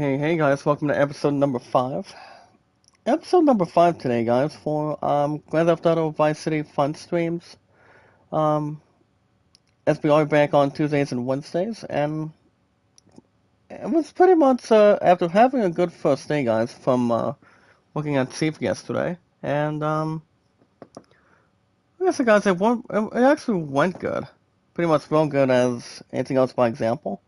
Hey guys, welcome to episode number 5. Episode number 5 today, guys, for Grand Theft Auto Vice City Fun Streams. Um, as we are back on Tuesdays and Wednesdays, and it was pretty much after having a good first day, guys, from looking at Thief yesterday, and I guess, guys, it actually went good. Pretty much real good as anything else by example.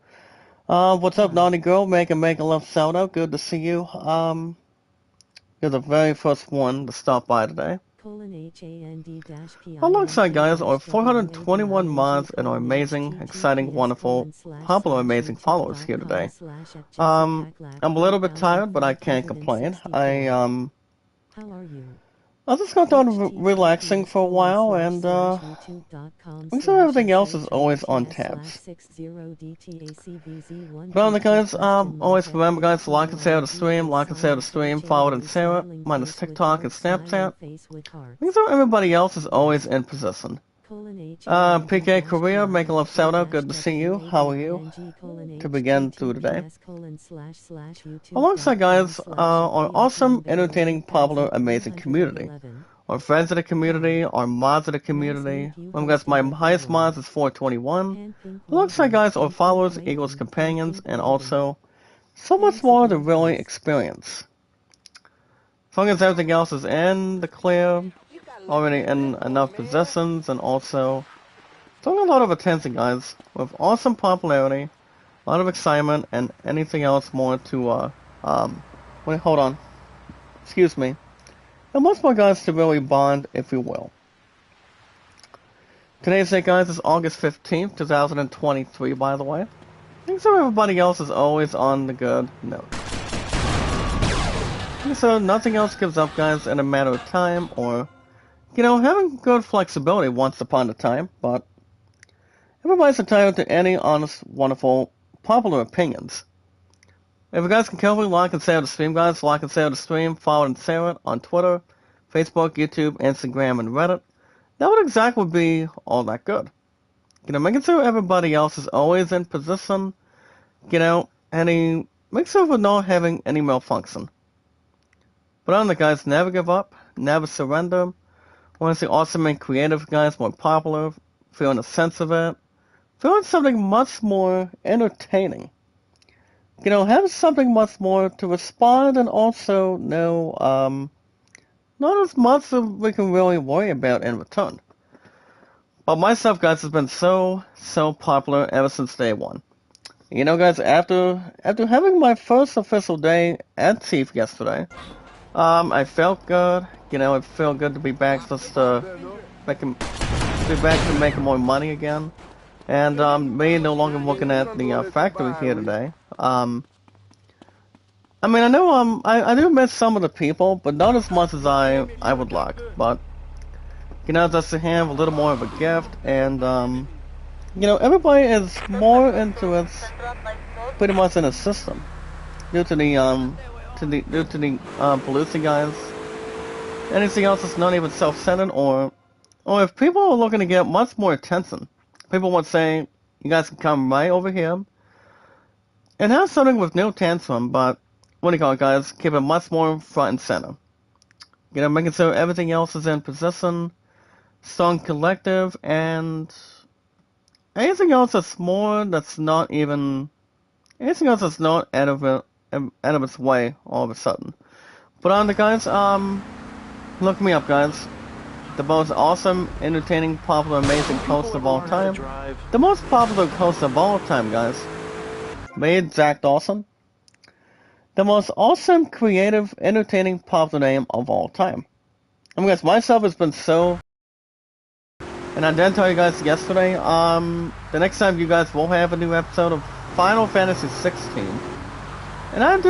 What's up, Naughty Girl? Make a love shout out. Good to see you. You're the very first one to stop by today. Alongside, guys, are 421 mods and our amazing, exciting, wonderful, popular, amazing followers here today. I'm a little bit tired, but I can't complain. I was just got done relaxing for a while, and I'm sure everything else is always on tabs. But on the guys, always remember, guys, to like and share the stream, follow it and share it, minus TikTok and Snapchat. I'm sure everybody else is always in position. PK Korea, make a love shout out, good to see you. How are you? To begin through today. Alongside, guys, our awesome, entertaining, popular, amazing community. Our friends of the community, our mods of the community. Guys, my highest mods is 421. Alongside, guys, our followers, equals companions, and also so much more to really experience. As long as everything else is in the clear, already in enough possessions, and also drawing a lot of attention, guys, with awesome popularity, a lot of excitement, and anything else more to, wait, hold on. Excuse me. And most more, guys, to really bond, if you will. Today's date, guys, is August 15th, 2023, by the way. So everybody else is always on the good note. So nothing else gives up, guys, in a matter of time, or having good flexibility once upon a time, but everybody's entitled to any honest, wonderful, popular opinions. If you guys can carefully like and share the stream, guys, like and share the stream, follow and share it on Twitter, Facebook, YouTube, Instagram, and Reddit, that would exactly be all that good. Making sure everybody else is always in position, make sure we're not having any malfunction. But on the guys, never give up, never surrender. I want to see awesome and creative, guys, more popular, feeling a sense of it, feeling something much more entertaining. Have something much more to respond, and also know, not as much as we can really worry about in return. But my stuff, guys, has been so popular ever since day one. Guys, after having my first official day at Thief yesterday, I felt good. It felt good to be back just making more money again. And me no longer looking at the factory here today. I know I do miss some of the people, but not as much as I would like. But just to have a little more of a gift, and everybody is more into it, pretty much in a system, due to the policing, guys. Anything else that's not even self-centered, or if people are looking to get much more attention, people would say, you guys can come right over here and have something with no tantrum, but what do you call it, guys? Keep it much more front and center. Making sure everything else is in position, strong collective, and anything else that's not out of its way all of a sudden. But on the guys, look me up, guys. The most awesome, entertaining, popular, amazing host of all time. The most popular host of all time, guys. Made Zach Dawson. The most awesome, creative, entertaining, popular name of all time. Guys, myself has been so... And I didn't tell you guys yesterday, the next time you guys will have a new episode of Final Fantasy 16. And I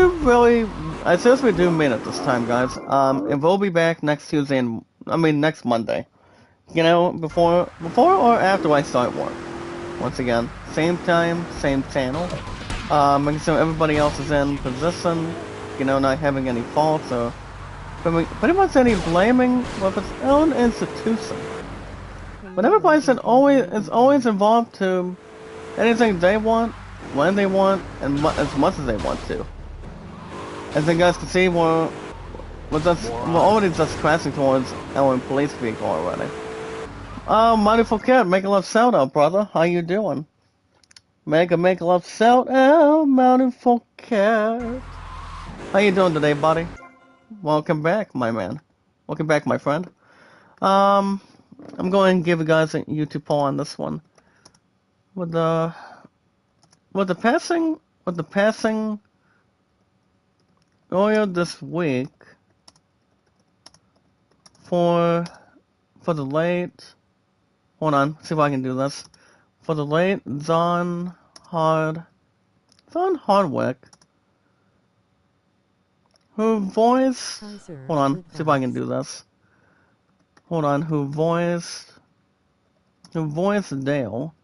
seriously do mean it this time, guys. And we'll be back next Tuesday next Monday. Before or after I start work. Once again, same time, same channel. Making sure everybody else is in position, not having any faults or pretty much any blaming with its own institution. But everybody's always involved to anything they want, when they want, and as much as they want to. as you guys can see, we're already just crashing towards our police vehicle already. Mightyful Cat, make a love shout out, brother. How you doing? Make a love shout out, Mightyful Cat. How you doing today, buddy? Welcome back, my man. Welcome back, my friend. I'm going to give you guys a YouTube poll on this one. With the passing earlier this week for the late, hold on, see if I can do this. For the late John Hardwick, who voiced, hold on, see if I can do this. Hold on, who voiced Dale,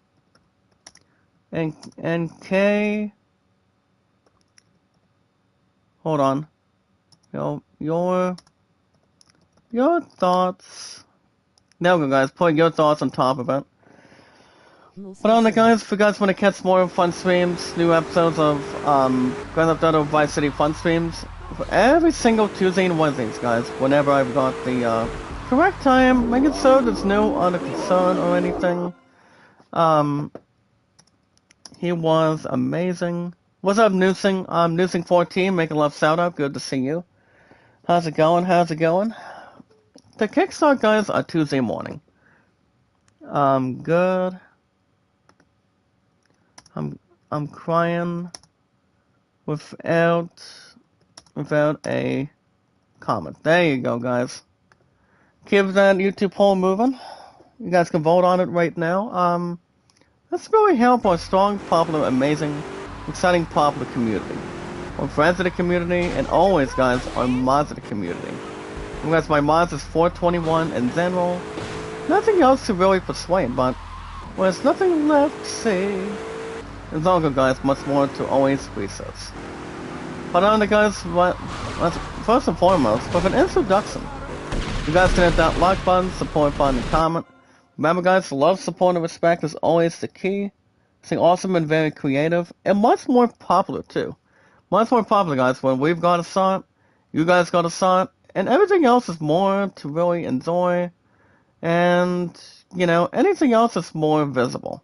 and Kay, hold on, your thoughts. There we go, guys. Put your thoughts on top of it. But on the guys, if you guys want to catch more fun streams, new episodes of Grand Theft Auto Vice City fun streams for every single Tuesday and Wednesdays, guys. Whenever I've got the correct time, making sure there's no other concern or anything. He was amazing. What's up, Newsing? Newsing 14, make a love shout out. Good to see you. How's it going? How's it going? The Kickstart guys are Tuesday morning. Good. I'm crying without a comment. There you go, guys. Keep that YouTube poll moving. You guys can vote on it right now. Let's really help our strong, popular, amazing, exciting, popular community. We're friends of the community, and always, guys, are mods of the community. And guys, my mods is 421 and Zenroll. Nothing else to really persuade, but there's nothing left to say. There's also, guys, much more to always research. But on the guys, first and foremost, with an introduction, you guys can hit that like button, support button, and comment. Remember, guys, love, support, and respect is always the key. Stay awesome and very creative, and much more popular too. Much more popular, guys. When we've got a song, you guys got a song, and everything else is more to really enjoy. And anything else is more visible.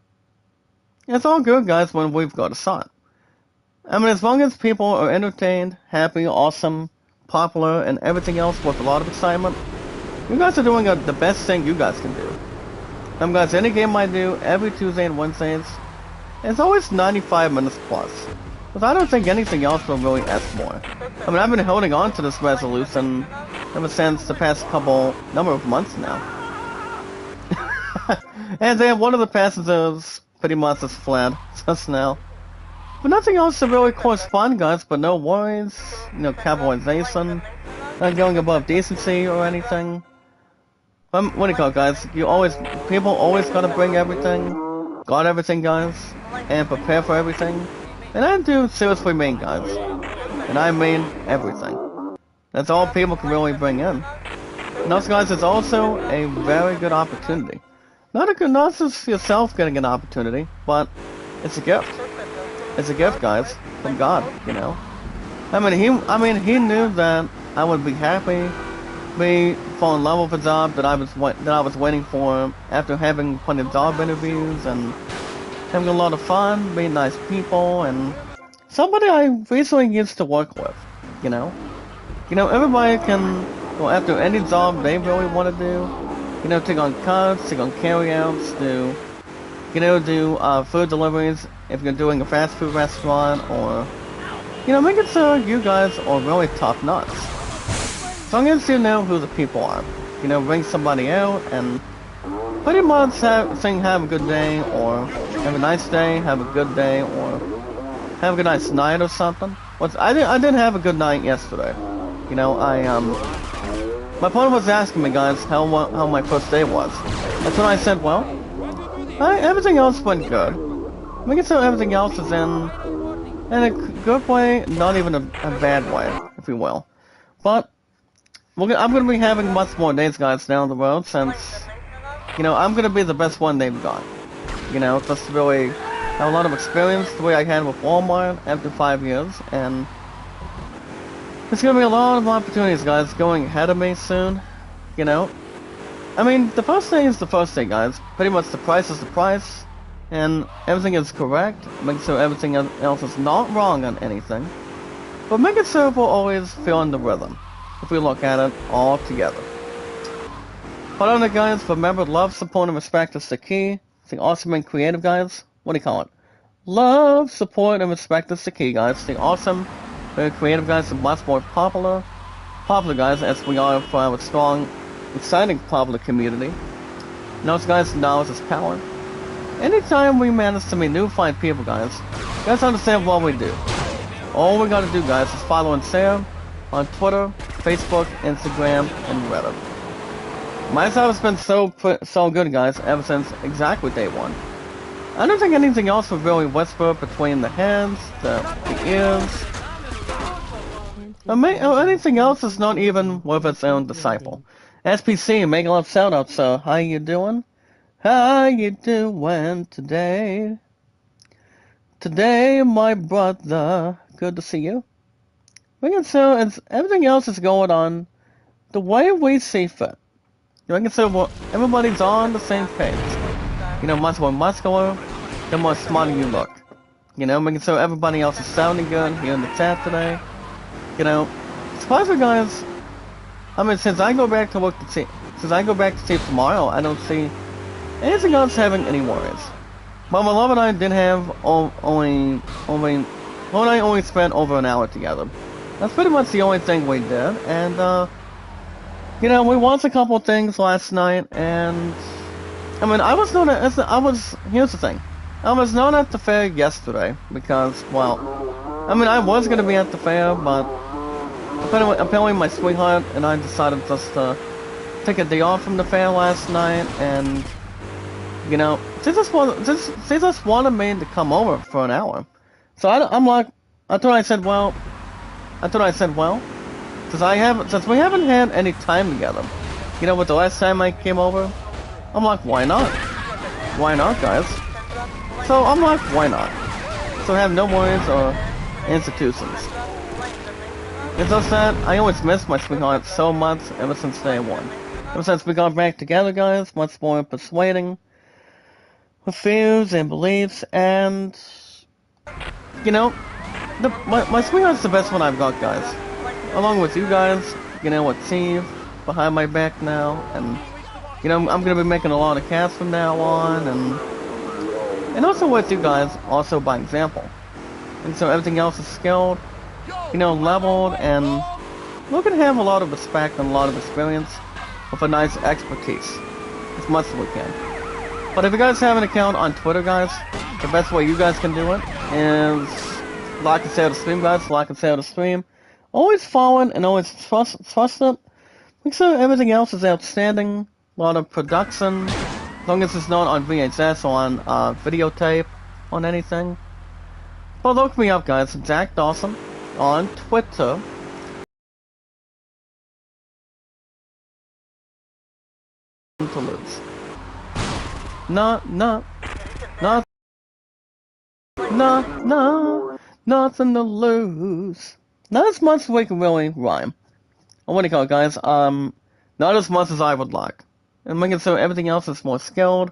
It's all good, guys, when we've got a song. I mean, as long as people are entertained, happy, awesome, popular, and everything else with a lot of excitement, you guys are doing the best thing you guys can do. Guys, any game I do every Tuesday and Wednesdays, it's always 95 minutes plus. Because I don't think anything else will really ask more. I mean, I've been holding on to this resolution ever since the past number of months now. And then one of the passengers pretty much is fled just now. But nothing else to really correspond, guys, but no worries, capitalization, not going above decency or anything. What do you call it, guys? People always gotta bring everything, got everything, guys, and prepare for everything. And I do seriously mean, guys, and I mean everything. That's all people can really bring in. And also, guys, it's also a very good opportunity. Not just yourself getting an opportunity, but it's a gift. It's a gift, guys, from God, I mean, he knew that I would be happy, fall in love with a job that I was waiting for after having plenty of job interviews and having a lot of fun, meeting nice people, and somebody I recently used to work with, everybody can, after any job they really want to do, take on cuts, take on carryouts, do food deliveries if you're doing a fast food restaurant, or, making sure you guys are really top notch. So I'm going to know who the people are. Bring somebody out and pretty much have a good day, or have a nice day, have a good day, or have a good nice night or something. I didn't have a good night yesterday. My partner was asking me, guys, how my first day was. That's when I said, well, everything else went good. Making sure everything else is in a good way, not even a bad way, if you will. But I'm going to be having much more days, guys, down the road, since, I'm going to be the best one they've got. Just to really have a lot of experience the way I had with Walmart after 5 years, and There's gonna be a lot of opportunities, guys, going ahead of me soon. You know? I mean, the first thing is the first thing, guys. Pretty much the price is the price. And everything is correct. Make sure everything else is not wrong on anything. But make it so we're always feeling the rhythm. If we look at it all together. But on it, guys, remember, love, support, and respect is the key. The awesome and creative, guys. What do you call it? Love, support, and respect is the key, guys. The awesome, very creative, guys, are much more popular. Popular, guys, as we are for our strong, exciting popular community. Notice, guys, knowledge is power. Anytime we manage to meet new fine people, guys understand what we do. All we gotta do, guys, is follow and share on Twitter, Facebook, Instagram, and Reddit. My side has been so good, guys, ever since exactly day one. I don't think anything else would really whisper between the hands, the ears, or anything else is not even worth its own disciple. SPC, make a love shout out, so how you doing? How you doing today? Today, my brother. Good to see you. So everything else is going on the way we see fit. So everybody's on the same page. You know, much more muscular, the more smarter you look. You know, making sure everybody else is sounding good here in the chat today. You know, surprisingly, guys. I mean, since I go back to sleep tomorrow, I don't see anything else having any worries. But my love and I did have only spent over an hour together. That's pretty much the only thing we did, and you know, we watched a couple things last night, and I mean, here's the thing, I was not at the fair yesterday because, well, I mean, I was gonna be at the fair, but apparently my sweetheart and I decided just to take a day off from the fair last night, and you know, she just wanted me to come over for an hour. So I thought I said, well, since we haven't had any time together, you know, with the last time I came over, I'm like, why not? Why not, guys? So I'm like, why not? So have no worries or institutions. It's just that I always miss my sweetheart so much ever since day one. Ever since we got back together, guys, much more persuading with fears and beliefs, and you know, my sweetheart's the best one I've got, guys. Along with you guys, you know, with Steve behind my back now, and you know, I'm gonna be making a lot of casts from now on, and also with you guys, also by example. And so everything else is skilled, you know, leveled, and we're gonna have a lot of respect and a lot of experience with a nice expertise, as much as we can. But if you guys have an account on Twitter, guys, the best way you guys can do it is like and share the stream, guys. Like and share the stream. Always follow it and always trust it. Make sure everything else is outstanding. A lot of production, as long as it's not on VHS or on videotape, on anything. But look me up, guys. Jack Dawson on Twitter. To lose. Nothing to lose. Not as much as we can really rhyme. Or what do you call it, guys? Not as much as I would like. And making so everything else is more skilled.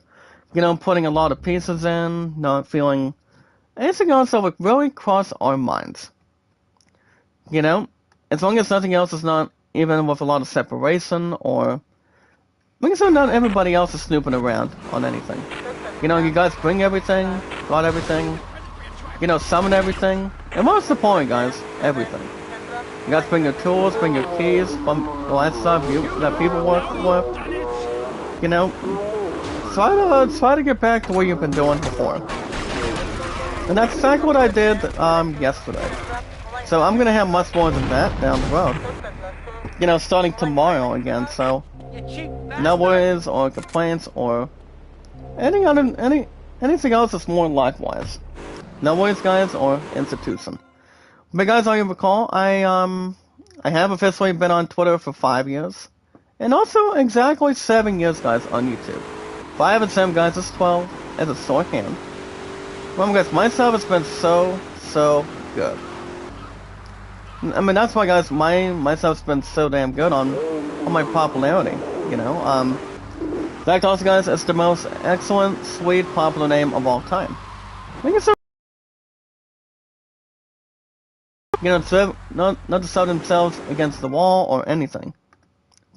You know, putting a lot of pieces in, not feeling anything else that would really cross our minds. You know, as long as nothing else is not even with a lot of separation or making sure not everybody else is snooping around on anything. You know, you guys bring everything, got everything, you know, summon everything, and most important, guys, everything. You guys bring your tools, bring your keys from the last stuff that people work with. You know, try to get back to what you've been doing before. And that's exactly what I did yesterday. So I'm gonna have much more than that down the road. You know, starting tomorrow again. So no worries or complaints or anything else that's more likewise. No worries, guys, or institution. But guys, I recall I have officially been on Twitter for 5 years, and also exactly 7 years, guys, on YouTube. 5 and 7, guys, is 12 as a sore hand. Remember, guys, myself has been so good. I mean, that's why, guys, my stuff's been so damn good on my popularity, you know? Zach also, guys, it's the most excellent, sweet, popular name of all time. I think it's so, you know, not to sell themselves against the wall or anything.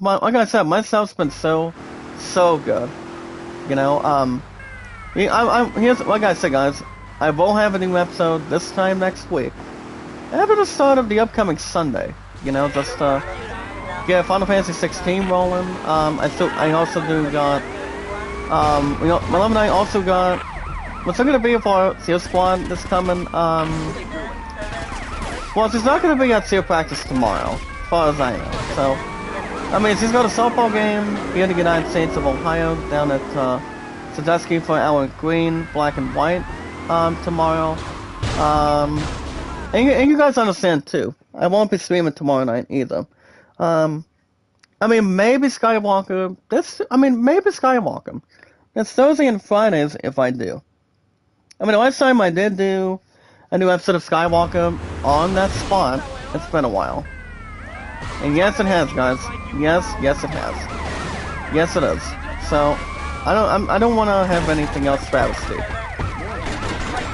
But like I said, my stuff's been so good, you know? Here's, like I said, guys, I will have a new episode this time next week. After the start of the upcoming Sunday, you know, just get Final Fantasy 16 rolling. I also do got, you know, my love and I also got, what's gonna be for Seal Squad this coming, well, she's not gonna be at Seal Practice tomorrow, as far as I know, so, I mean, she's got a softball game here in the United States of Ohio, down at, Sandusky for our green, black, and white, tomorrow, and you guys understand too. I won't be streaming tomorrow night either. I mean, maybe Skywalker. Maybe Skywalker. It's Thursday and Fridays if I do. I mean, the last time I did do a new episode of Skywalker on that spot, it's been a while. And yes, it has, guys. Yes, it has. Yes, it is. So, I don't want to have anything else travesty.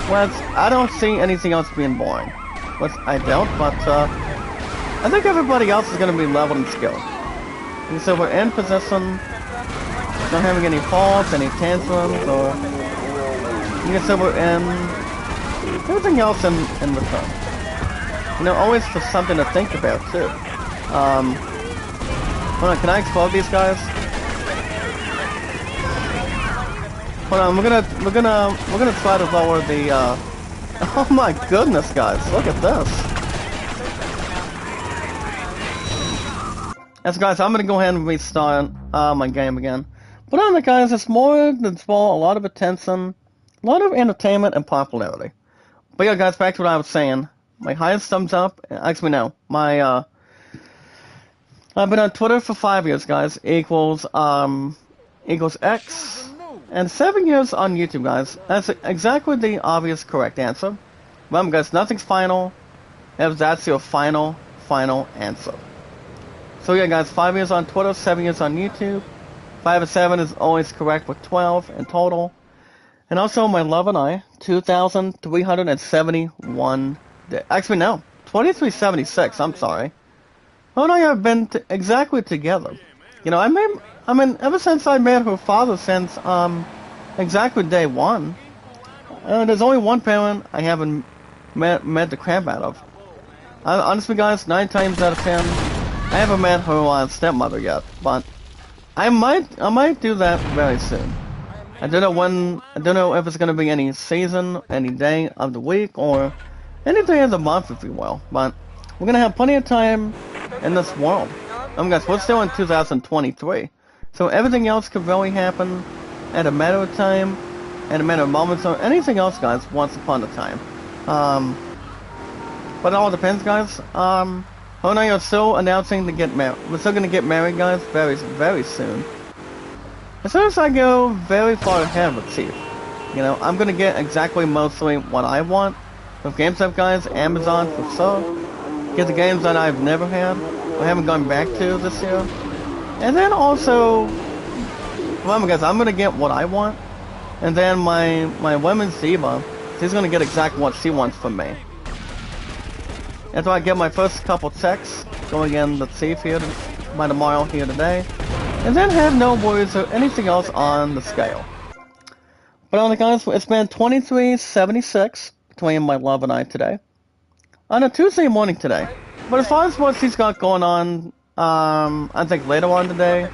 Well, I don't see anything else being boring. But I don't, but I think everybody else is going to be leveled in skill. And so we're in position, not having any falls, any tantrums, or you can say we're in everything else in return. You know, always for something to think about too. Hold on, can I explode these guys? Hold on, we're gonna try to lower the oh my goodness, guys, look at this. Yes, guys, I'm gonna go ahead and restart my game again. But on it, guys, it's more than a lot of attention, a lot of entertainment and popularity. But yeah, guys, back to what I was saying. My highest thumbs up, actually no, my I've been on Twitter for 5 years, guys, equals X. And 7 years on YouTube, guys. That's exactly the obvious correct answer. Remember, guys, nothing's final. If that's your final answer. So yeah, guys, 5 years on Twitter, 7 years on YouTube. 5 and 7 is always correct with 12 in total. And also, my love and I, 2,371 days. Actually, no, 2,376. I'm sorry. Her and I have been exactly together. You know, ever since I met her father, since exactly day one. There's only one parent I haven't met the crap out of. Honestly, guys, 9 times out of 10, I haven't met her stepmother yet. But I might do that very soon. I don't know when. I don't know if it's gonna be any season, any day of the week, or any day of the month, if you will. But we're gonna have plenty of time in this world. Guys, we're still in 2023. So everything else could really happen at a matter of time, at a matter of moments, or anything else, guys, once upon a time. But it all depends, guys. Her and I are still announcing to get married. We're still gonna get married, guys, very, very soon. As soon as I go very far ahead with Chief. You know, I'm gonna get exactly mostly what I want. With GameStop, guys, Amazon for sure. Get the games that I've never had, I haven't gone back to this year. And then also, remember, guys, I'm gonna get what I want, and then my women's diva, she's gonna get exactly what she wants from me. After I get my first couple checks, going in the Chief here by tomorrow here today, and then have no worries or anything else on the scale. But on the guys, it's been 2376 between my love and I today, on a Tuesday morning today. But as far as what she's got going on, I think later on today,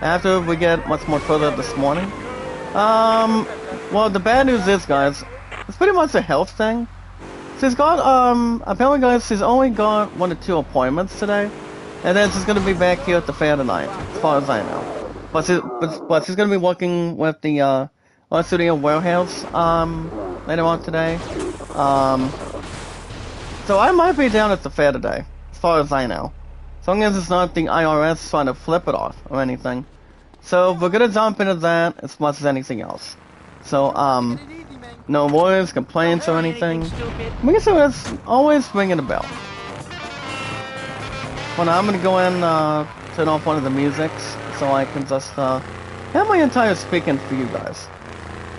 after we get much more further this morning. Well, the bad news is, guys, it's pretty much a health thing. She's got, apparently, guys, she's only got 1 or 2 appointments today, and then she's gonna be back here at the fair tonight, as far as I know. But she's gonna be working with the, Art Studio Warehouse, later on today. So I might be down at the fair today, as far as I know. As long as it's not the IRS trying to flip it off or anything. So we're gonna jump into that as much as anything else. So, no worries, complaints, or anything. We can say it's always ringing a bell. Well, now I'm gonna go in, turn off one of the musics, so I can just, have my entire speaking for you guys.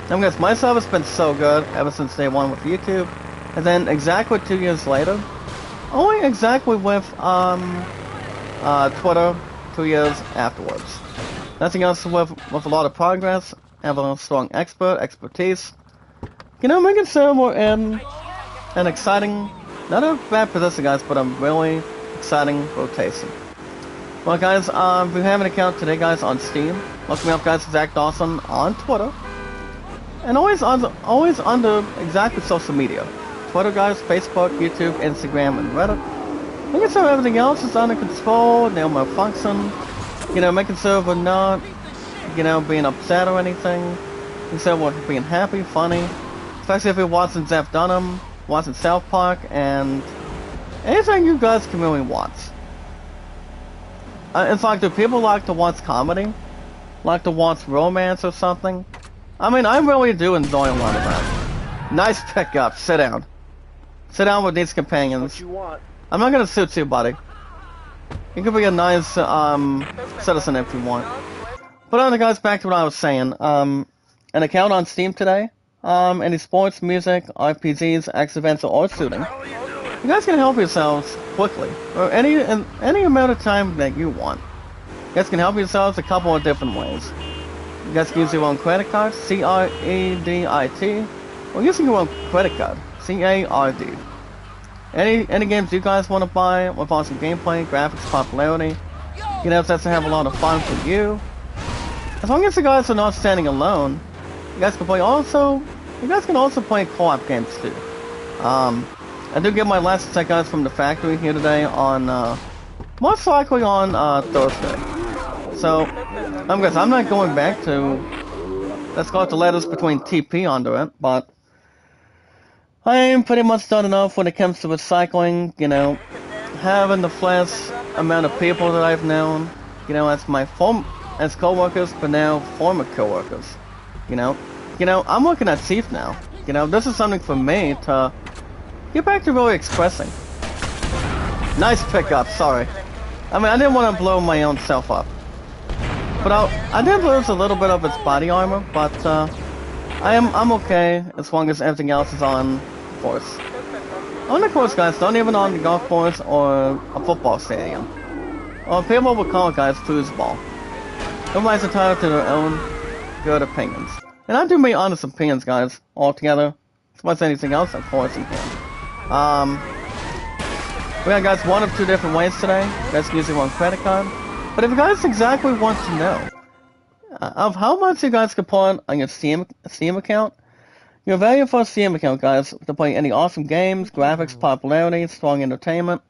Now guys, my service has been so good ever since day one with YouTube, and then exactly 2 years later, only exactly with, Twitter 2 years afterwards. Nothing else with a lot of progress, have a strong expertise. You know, making sure we're in an exciting, not a bad position guys, but a really exciting rotation. Well guys, if you have an account today guys on Steam, look me up guys, Zach Dawson on Twitter. And always under exactly social media. Twitter guys, Facebook, YouTube, Instagram, and Reddit. Making sure everything else is under control, no malfunction. You know, making sure we're not, you know, being upset or anything. Instead we're being happy, funny. Especially if you're watching Jeff Dunham, watching South Park, and anything you guys can really watch. In fact, do people like to watch comedy? Like to watch romance or something? I mean, I really do enjoy a lot of that. Nice pickup. Sit down. Sit down with these companions. What you want? I'm not gonna suit you, buddy. You could be a nice, citizen if you want. But anyway, guys, back to what I was saying. An account on Steam today. Any sports, music, RPGs, X events, or shooting. You guys can help yourselves quickly, or any amount of time that you want. You guys can help yourselves a couple of different ways. You guys can use your own credit card, C-R-E-D-I-T, or using your own credit card, C-A-R-D. Any games you guys want to buy with awesome gameplay, graphics, popularity, you know, just to have a lot of fun for you. As long as you guys are not standing alone, you guys can also play co-op games too. I do get my last check guys from the factory here today on, most likely on, Thursday. So, guys, I'm not going back to, let's call it the letters between TP under it, but I am pretty much done enough when it comes to recycling, you know, having the less amount of people that I've known, you know, as co-workers, but now former co-workers, you know, I'm looking at Chief now, you know, this is something for me to get back to really expressing. Nice pickup, sorry. I mean, I didn't want to blow my own self up. But I did lose a little bit of its body armor, but I'm okay as long as everything else is on course. On the course, guys, not even on the golf course or a football stadium. Or people would call it, guys, foosball. Everybody's entitled to their own good opinions. And I do mean honest opinions, guys, altogether. As much as anything else, of course, in here. We got, guys, one of two different ways today. You guys can use your own credit card. But if you guys exactly want to know of how much you guys can put on your Steam account, your value for a Steam account, guys, to play any awesome games, graphics, popularity, strong entertainment,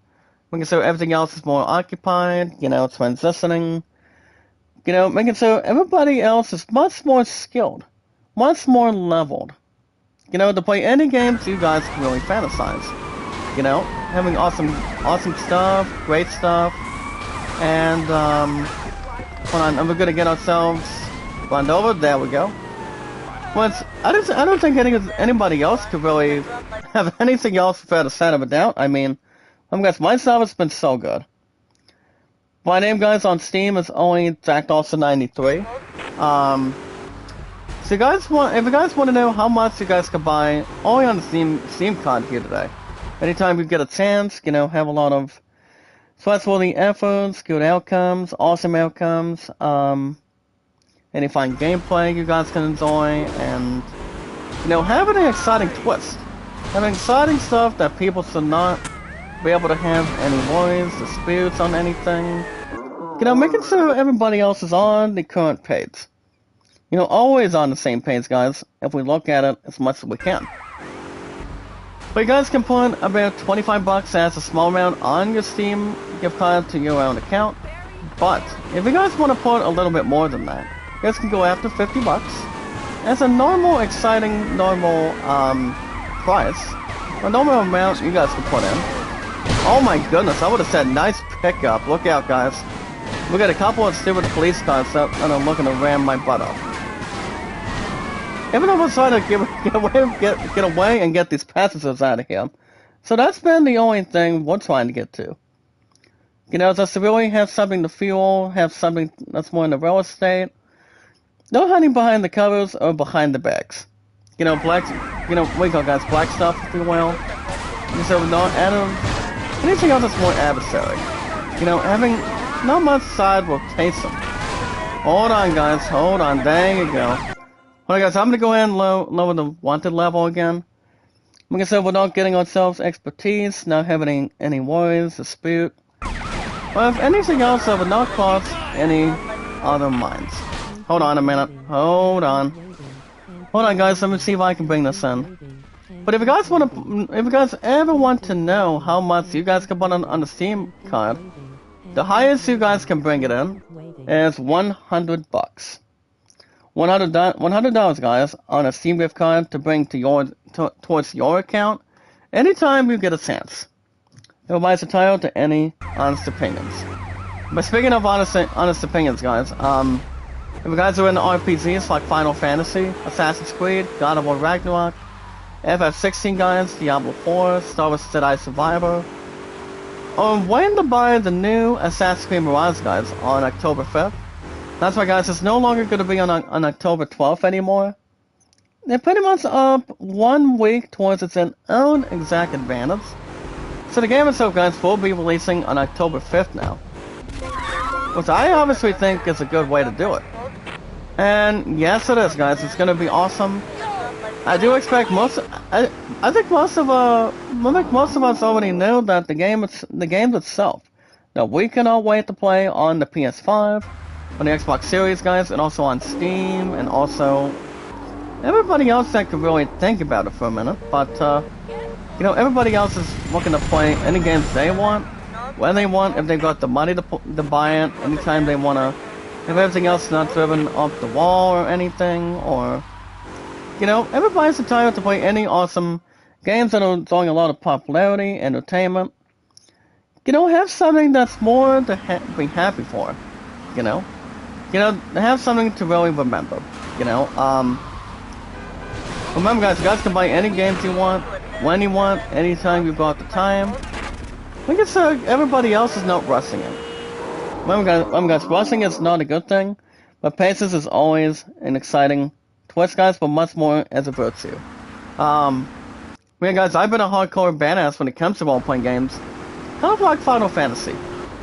making sure everything else is more occupied, you know, transitioning, you know, making sure everybody else is much more skilled, much more leveled, you know, to play any games you guys can really fantasize, you know, having awesome stuff, great stuff, and, hold on, we're gonna get ourselves run over, there we go. Well, I don't think anybody else could really have anything else without a shadow of a doubt. I mean, guys, my service has been so good. My name, guys, on Steam is only Zach Dawson 93. So if you guys want to know how much you guys can buy only on the Steam card here today, anytime you get a chance, you know, have a lot of sweatworthy efforts, good outcomes, awesome outcomes, any fine gameplay you guys can enjoy, and, you know, having an exciting twist. Having exciting stuff that people should not be able to have any worries, disputes on anything. You know, making sure everybody else is on the current page. You know, always on the same page, guys, if we look at it as much as we can. But you guys can put about $25 as a small amount on your Steam gift card to your own account. But if you guys want to put a little bit more than that, you guys can go after $50 as a normal, exciting, normal price. A normal amount you guys can put in. Oh my goodness, I would have said nice pickup. Look out, guys. We got a couple of stupid police cars that are looking to ram my butt up. Even though we're trying to get away and get these passengers out of here. So that's been the only thing we're trying to get to. You know, just to really have something to fuel, have something that's more in the real estate. No hiding behind the covers or behind the bags. You know, black, we call guys black stuff, if you will. So not anything else that's more adversary. You know, having not much side will taste them. Hold on, guys, hold on, there you go. Alright guys, I'm gonna go ahead and lower the wanted level again. Like I said, we're not getting ourselves expertise, not having any worries, dispute. Or if anything else that would not cross any other minds. Hold on a minute, hold on. Hold on guys, let me see if I can bring this in. But if you guys ever want to know how much you guys can put on the Steam card, the highest you guys can bring it in is $100. $100 guys on a Steam gift card to bring to towards your account anytime you get a chance. It provides a title to any honest opinions. But speaking of honest opinions, guys, if you guys are into RPGs like Final Fantasy, Assassin's Creed, God of War Ragnarok, FF16 guys, Diablo 4, Star Wars Jedi Survivor, or waiting to buy the new Assassin's Creed Mirage guys on October 5th. That's right guys, it's no longer going to be on October 12th anymore. They're pretty much up 1 week towards its own exact advantage. So the game itself guys will be releasing on October 5th now. Which I obviously think is a good way to do it. And yes it is guys, it's going to be awesome. I do expect I think most of us already know that the game itself, that we cannot wait to play on the PS5, on the Xbox Series guys, and also on Steam, and also everybody else that could really think about it for a minute, but you know, everybody else is looking to play any games they want, when they want, if they've got the money to buy it, anytime they want to, if everything else is not driven off the wall or anything, or you know, everybody's entitled to play any awesome games that are enjoying a lot of popularity, entertainment. You know, have something that's more to be happy for. You know, have something to really remember. You know, remember, guys, you guys can buy any games you want, when you want, anytime you've got the time. Like I said, everybody else is not rushing it. Remember, guys, rushing is not a good thing, but patience is always an exciting twist, guys, but much more as a virtue. Yeah, guys, I've been a hardcore badass when it comes to role-playing games. Kind of like Final Fantasy,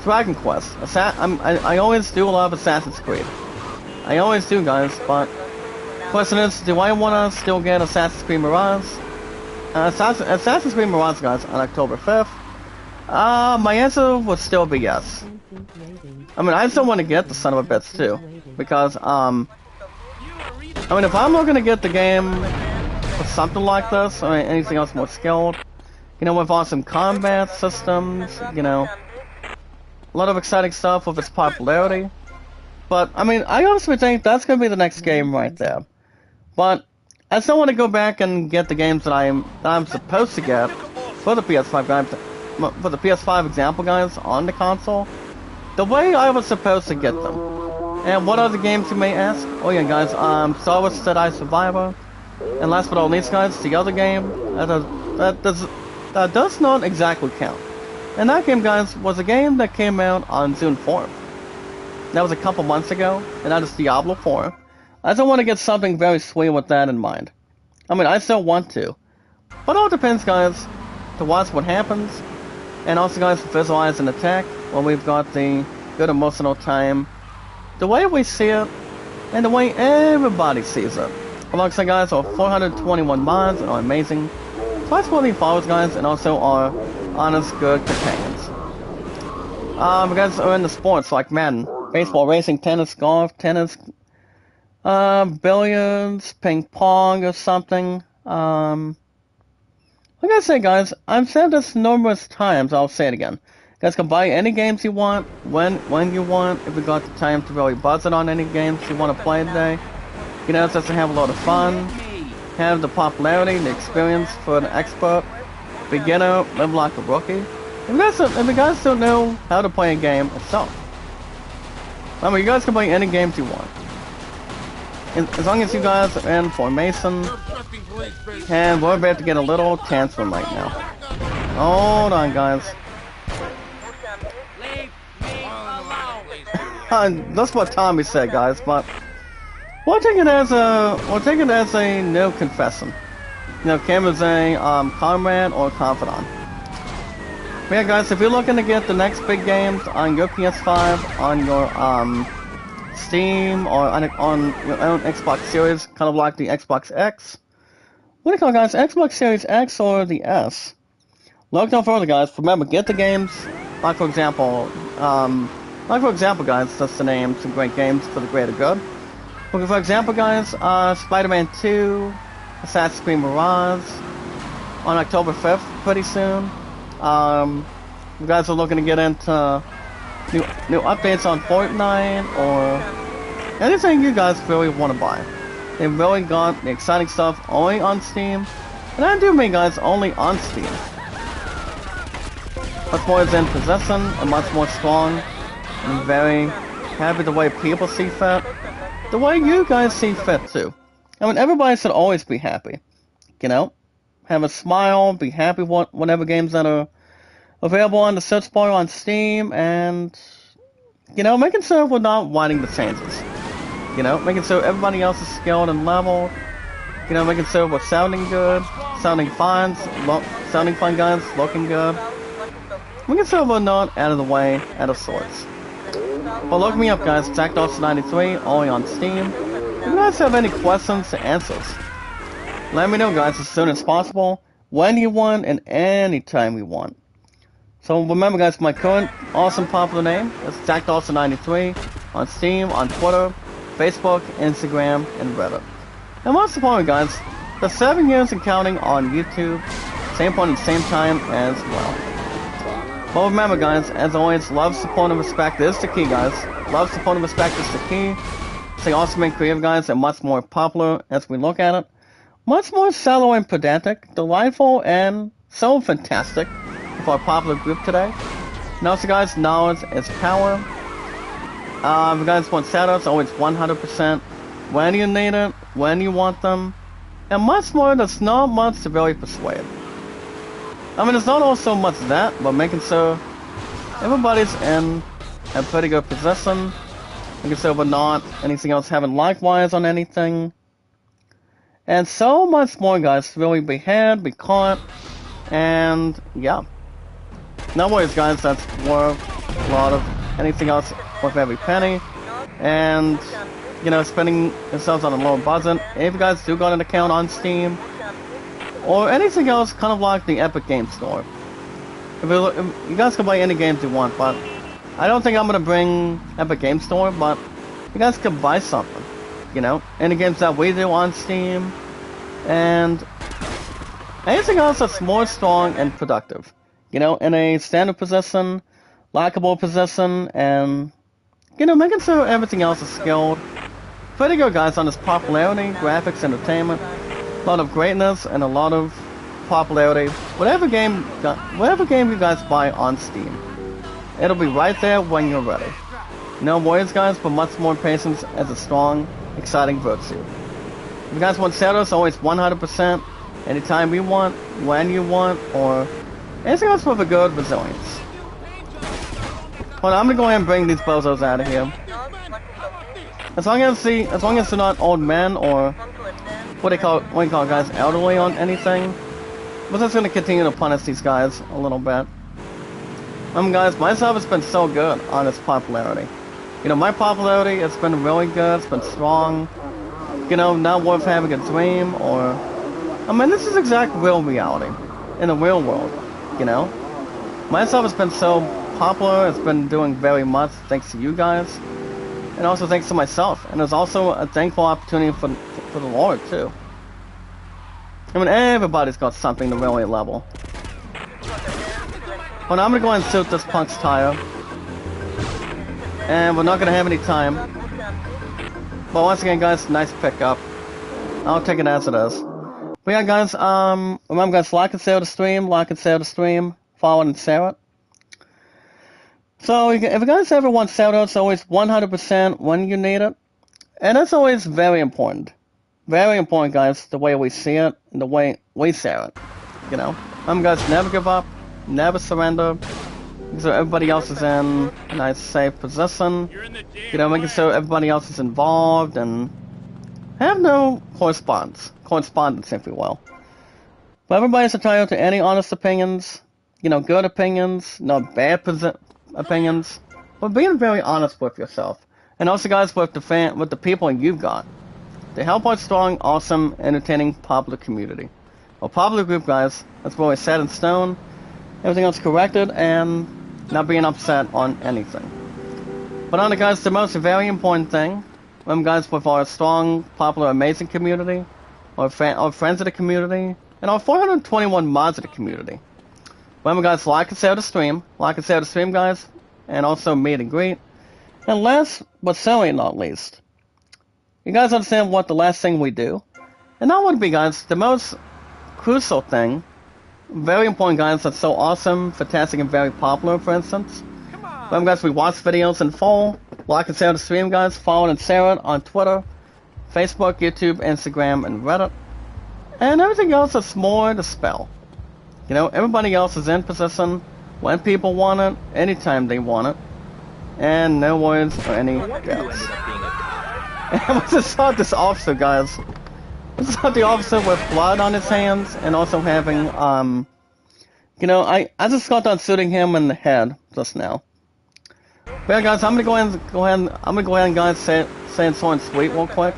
Dragon Quest. I always do a lot of Assassin's Creed. I always do, guys, but question is, do I want to still get Assassin's Creed Mirage? Assassin's Creed Mirage, guys, on October 5th? My answer would still be yes. I mean, I still want to get the son of a bitch, too. Because, I mean, if I'm not going to get the game with something like this, or anything else more skilled, you know, with awesome combat systems, you know, a lot of exciting stuff with its popularity. But, I mean, I honestly think that's going to be the next game right there. But, I still want to go back and get the games that I'm supposed to get for the PS5 guys, for the PS5 example guys on the console, the way I was supposed to get them. And what other games you may ask? Oh yeah guys, Star Wars Jedi Survivor. And last but not least guys, the other game that does not exactly count. And that game guys was a game that came out on June 4th. That was a couple months ago, and that is Diablo 4. I still want to get something very sweet with that in mind. I mean, I still want to. But it all depends guys, to watch what happens. And also guys, to visualize an attack when we've got the good emotional time. The way we see it, and the way everybody sees it. Alongside guys, our 421 mods and our amazing twice worthy followers guys, and also our honest good companions. You guys are into sports like Madden, baseball, racing, tennis, golf, billiards, ping pong or something. Like I say guys, I've said this numerous times, I'll say it again. You guys can buy any games you want, when you want, if you got the time to really buzz it on any games you want to play today. You know, just to have a lot of fun, have the popularity, the experience for an expert, beginner, live like a rookie. If you guys don't know how to play a game itself, I mean, you guys can play any games you want. As long as you guys are in formation, and we're about to get a little tantrum right now. Hold on, guys. that's what Tommy said, guys. But we'll take it as a no confession. You know, Cam is a comrade or confidant. But yeah, guys, if you're looking to get the next big games on your PS5, on your Steam, or on your own Xbox Series, kind of like the Xbox X, what do you call it, guys? Xbox Series X or the S? Look no further, guys. Remember, get the games. Like for example, guys, that's the name. Some great games for the greater good. Okay, for example, guys, Spider-Man 2, Assassin's Creed Mirage, on October 5th, pretty soon. You guys are looking to get into new updates on Fortnite or anything you guys really want to buy. They've really got the exciting stuff only on Steam, and I do mean, guys, only on Steam. Much more is in possession and much more strong. I'm very happy the way people see fit, the way you guys see fit too. I mean, everybody should always be happy, you know? Have a smile, be happy with whatever games that are available on the search bar on Steam, and, you know, making sure we're not whining the changes. You know, making sure everybody else is skilled and leveled. You know, making sure we're sounding good, sounding fine, guys, looking good. Making sure we're not out of the way, out of sorts. But look me up, guys, JackDawson93, only on Steam. If you guys have any questions or answers, let me know, guys, as soon as possible, when you want, and anytime you want. So remember, guys, my current awesome popular name is JackDawson93 on Steam, on Twitter, Facebook, Instagram, and Reddit. And most importantly, guys, the 7 years and counting on YouTube, same point and same time as well. But remember, guys, as always, love, support, and respect is the key, guys. Love, support, and respect is the key. Stay awesome and creative, guys, and much more popular as we look at it. Much more shallow and pedantic, delightful, and so fantastic for our popular group today. And also, guys, knowledge is power. If you guys want shoutouts, always 100%. When you need it, when you want them. And much more, there's not much to really persuade. I mean, it's not all so much that, but making sure everybody's in a pretty good position. Making sure we're not anything else having likewise on anything. And so much more, guys, to really be had, be caught, and yeah. No worries, guys, that's worth a lot of anything else worth every penny. And, you know, spending yourselves on a lower budget. If you guys do got an account on Steam, or anything else, kind of like the Epic Games Store. If you guys can buy any games you want, but I don't think I'm gonna bring Epic Games Store, but you guys can buy something. You know, any games that we do on Steam, and anything else that's more strong and productive. You know, in a standard position, likable position, and, you know, making sure everything else is skilled. Pretty good, guys, on this popularity, graphics, entertainment. A lot of greatness and a lot of popularity. Whatever game you guys buy on Steam, it'll be right there when you're ready. No worries, guys, but much more patience as a strong, exciting virtue. If you guys want shoutouts, always 100%, anytime you want, when you want, or anything else with a good resilience. Hold on, I'm gonna go ahead and bring these bozos out of here. As long as they're not old men or what do you call it, guys, elderly on anything. We're just gonna continue to punish these guys a little bit. Guys, myself has been so good on its popularity. You know, my popularity has been really good, it's been strong. You know, not worth having a dream, or, I mean, this is exact real reality, in the real world, you know? Myself has been so popular, it's been doing very much thanks to you guys, and also thanks to myself, and there's also a thankful opportunity for the Lord, too. I mean, everybody's got something to really level. Well, now I'm gonna go ahead and shoot this punk's tire. And we're not gonna have any time. But once again, guys, nice pickup. I'll take it as it is. But yeah, guys, remember, guys, like and share the stream, follow and share it. So, if you guys ever want shoutouts, always 100% when you need it. And that's always very important. Very important, guys, the way we see it, and the way we share it. You know? Guys, never give up, never surrender. so everybody else is in a nice safe position. You know, making sure everybody else is involved and have no correspondence, if you will. But everybody's entitled to any honest opinions, you know, good opinions, not bad opinions, but being very honest with yourself. And also, guys, with the people you've got, to help our strong, awesome, entertaining, popular community. Or popular group, guys, that's really set in stone, everything else corrected, and not being upset on anything. But on the guys, the most very important thing, guys, with our strong, popular, amazing community, our friends of the community, and our 421 mods of the community. Remember, guys, like and share the stream, guys, and also meet and greet. And last, but certainly not least, you guys understand what the last thing we do? And that would be, guys, the most crucial thing, very important, guys, that's so awesome, fantastic, and very popular, for instance. Remember, guys, we watch videos in full, like and share the stream, guys, follow and share it on Twitter, Facebook, YouTube, Instagram, and Reddit. And everything else is more to spell. You know, everybody else is in position when people want it, anytime they want it, and no words or any doubts. And we just saw this officer, guys. We saw the officer with blood on his hands, and also having, you know, I just got done shooting him in the head just now. But yeah, guys, I'm gonna go ahead, guys, say something sweet real quick.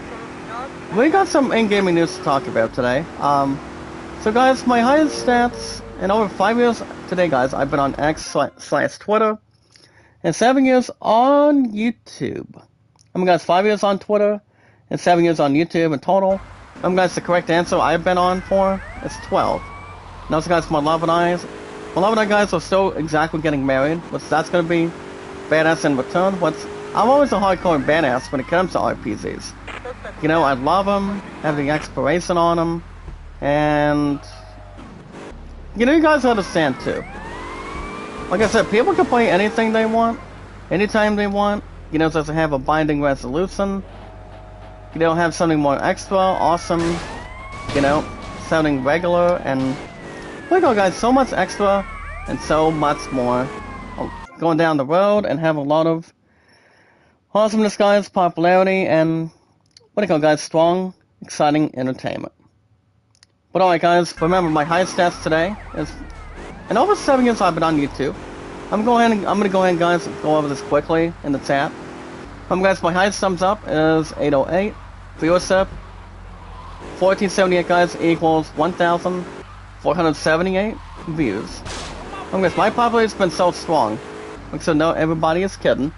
We got some in-gaming news to talk about today. So guys, my highest stats in over 5 years today, guys, I've been on X/Twitter, and 7 years on YouTube. Guys, 5 years on Twitter, and 7 years on YouTube in total. Guys, the correct answer I've been on for is 12. And also, guys, my love and I, guys, are still exactly getting married, which that's gonna be badass in return. I'm always a hardcore badass when it comes to RPGs. You know, I love them, have the expiration on them, and you know, you guys understand too. Like I said, people can play anything they want, anytime they want. You know, doesn't have a binding resolution. You know, have something more extra, awesome. You know, sounding regular, and look, guys, so much extra and so much more going down the road, and have a lot of awesomeness, guys, popularity, and guys, strong, exciting entertainment. But alright, guys, remember my highest stats today is, in over 7 years I've been on YouTube. I'm gonna go ahead, guys, go over this quickly in the chat. Guys, my highest thumbs up is 808. Viewership 1478, guys, equals 1,478 views. Guys, my population's been so strong, so no, everybody is kidding.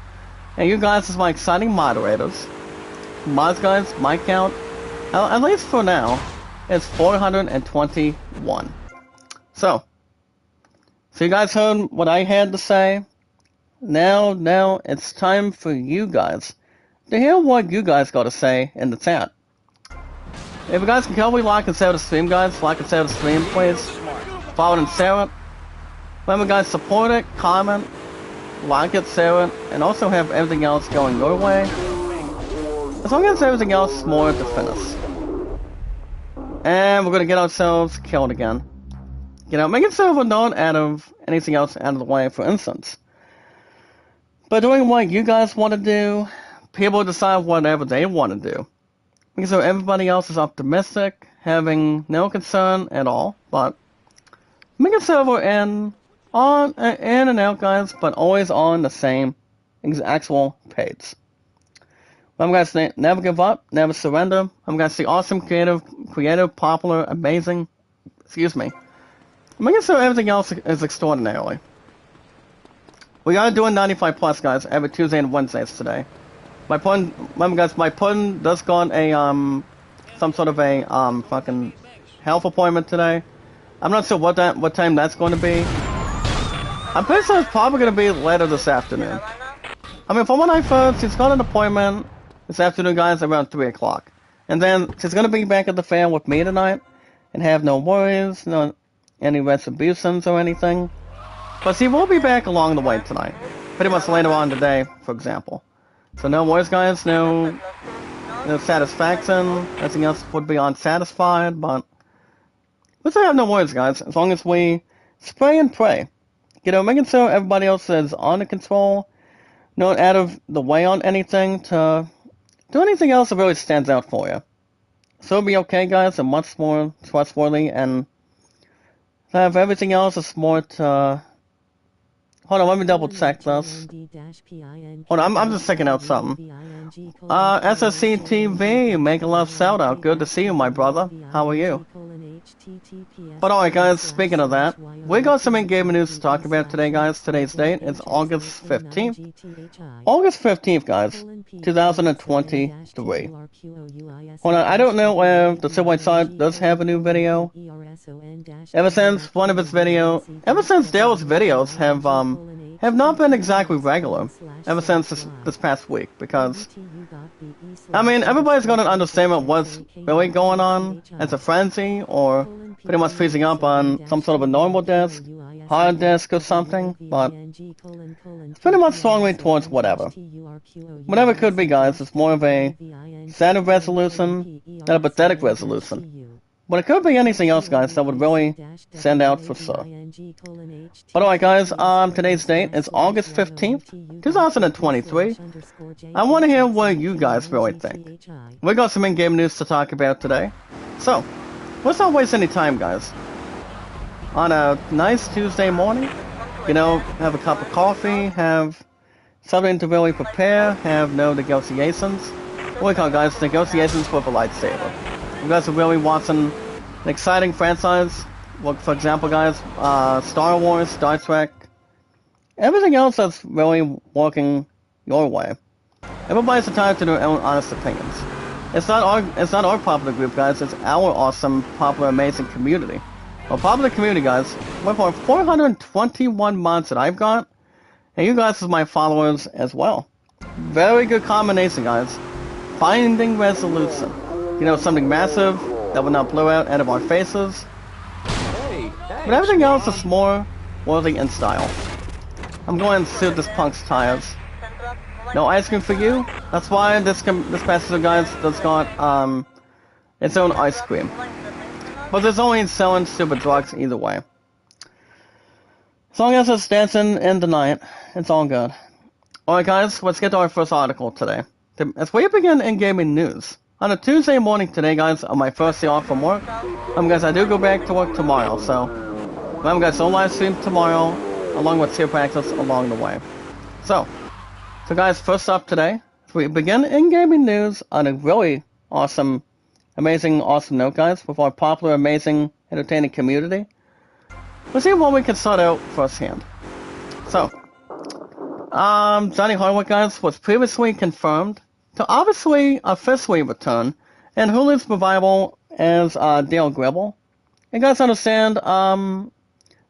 And you guys is my exciting moderators. Mods, guys, my count, at least for now, is 421. So you guys heard what I had to say. Now it's time for you guys to hear what you guys got to say in the chat. If you guys can help me like and share the stream, guys, like and share the stream, please. Follow and share it. Remember, guys, support it, comment, like it, share it, and also have everything else going your way. As long as everything else is more to finish. And we're gonna get ourselves killed again. You know, making silver not out of anything else out of the way, for instance. But doing what you guys want to do, people decide whatever they want to do. Because so everybody else is optimistic, having no concern at all, but making silver in and out, guys, but always on the same actual page. Guys, never give up, never surrender. Guys, the awesome, creative, popular, amazing, making sure everything else is extraordinarily. We are doing 95 plus, guys, every Tuesday and Wednesdays today. My pudding, remember, guys, my pudding does got a some sort of a fucking health appointment today. I'm not sure what time that's going to be. I'm pretty sure it's probably going to be later this afternoon. I mean, from when I first, she's got an appointment this afternoon, guys, around 3 o'clock. And then she's going to be back at the fair with me tonight and have no worries, no any retributions or anything. But she will be back along the way tonight. Pretty much later on today, for example. So no worries, guys, no satisfaction. Anything else would be unsatisfied, but let's have no worries, guys. As long as we spray and pray You know, making sure everybody else is under control, not out of the way on anything to do anything else that really stands out for you. So it'll be okay, guys, and much more trustworthy, and have everything else is more to... Hold on, let me double check this. Hold on, I'm just checking out something. SSC TV, make a love shout out. Good to see you, my brother. How are you? But alright, guys, speaking of that, we got some in-game news to talk about today, guys. Today's date is August 15th. August 15th, guys, 2023. Hold on, I don't know if the Silverlight side does have a new video. Ever since Dale's videos have not been exactly regular ever since this past week, because I mean, everybody's got an understanding of what's really going on as a frenzy, or pretty much freezing up on some sort of a normal disk, hard disk or something, but it's pretty much strongly towards whatever. Whatever it could be, guys, it's more of a standard resolution than a pathetic resolution. But it could be anything else, guys, that would really stand out for sure. But alright, guys, today's date is August 15th, 2023. I want to hear what you guys really think. We got some in-game news to talk about today. So, let's not waste any time, guys. On a nice Tuesday morning, you know, have a cup of coffee, have something to really prepare, have no negotiations. What do we call it, guys? Negotiations with a lightsaber. You guys are really watching an exciting franchise. Look, for example, guys, Star Wars, Star Trek, everything else that's really working your way. Everybody's entitled to their own honest opinions. It's not our popular group, guys. It's our awesome, popular, amazing community. Well, popular community, guys. With our 421 mods that I've got, and you guys as my followers as well. Very good combination, guys. Finding resolution. You know, something massive that will not blow out of our faces. But everything else is more worthy in style. I'm going to suit this punk's tires. No ice cream for you. That's why this passenger, guys, does got its own ice cream. But there's only selling stupid drugs either way. As long as it's dancing in the night, it's all good. Alright, guys, let's get to our first article today. As we begin in gaming news. On a Tuesday morning today, guys, on my first day off from work, guys, I do go back to work tomorrow, so remember, guys, no live stream tomorrow, along with tier practice along the way. So guys, first up today, we begin in gaming news on a really awesome, amazing, awesome note, guys, with our popular, amazing, entertaining community. Let's see what we can start out firsthand. So, Johnny Hardwick, guys, was previously confirmed to obviously officially return in Hulu's revival as Dale Gribble. You guys understand, Johnny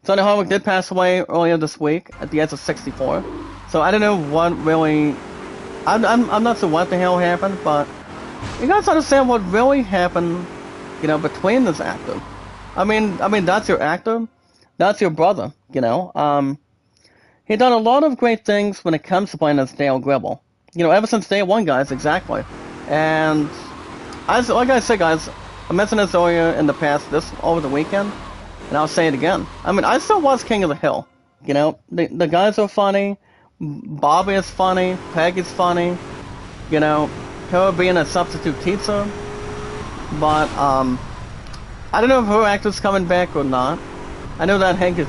Hardwick did pass away earlier this week at the age of 64. So I don't know what really... I'm not sure what the hell happened, but you guys understand what really happened, you know, between this actor. I mean, that's your actor. That's your brother, you know. He done a lot of great things when it comes to playing as Dale Gribble. You know, ever since day one, guys, exactly. And, like I said, guys, I mentioned this earlier in the past, over the weekend, and I'll say it again. I mean, I still watch King of the Hill. You know, the guys are funny, Bobby is funny, Peggy's funny, you know, her being a substitute teacher. But, I don't know if her actor's coming back or not. I know that Hank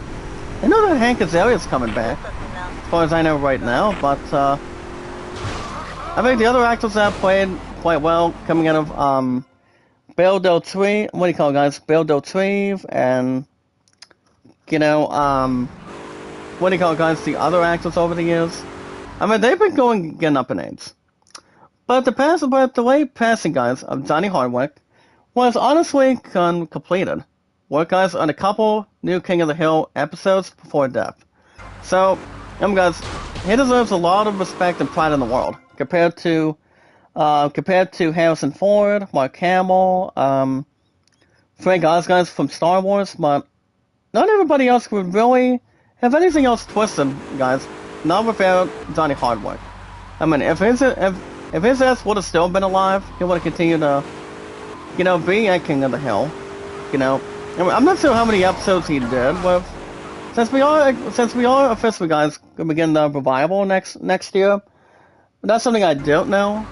Azaria's coming back, as far as I know right now, but, I think the other actors that played quite well, coming out of, Belle Deltrive, what do you call it, guys? Belle Deltrive, and, you know, what do you call it, guys? The other actors over the years. I mean, they've been getting up in age. But the late passing, guys, of Johnny Hardwick was honestly completed. Work, guys, on a couple new King of the Hill episodes before death. So, guys, he deserves a lot of respect and pride in the world. Compared to Harrison Ford, Mark Hamill, Frank Oz, guys, from Star Wars, but not everybody else would really have anything else twisted, guys, not without Johnny Hardwick. I mean, if his ass would have still been alive, he would have continued to, you know, be at King of the Hill, you know. I mean, I'm not sure how many episodes he did with since we are officially, guys, gonna begin the revival next year, that's something I don't know.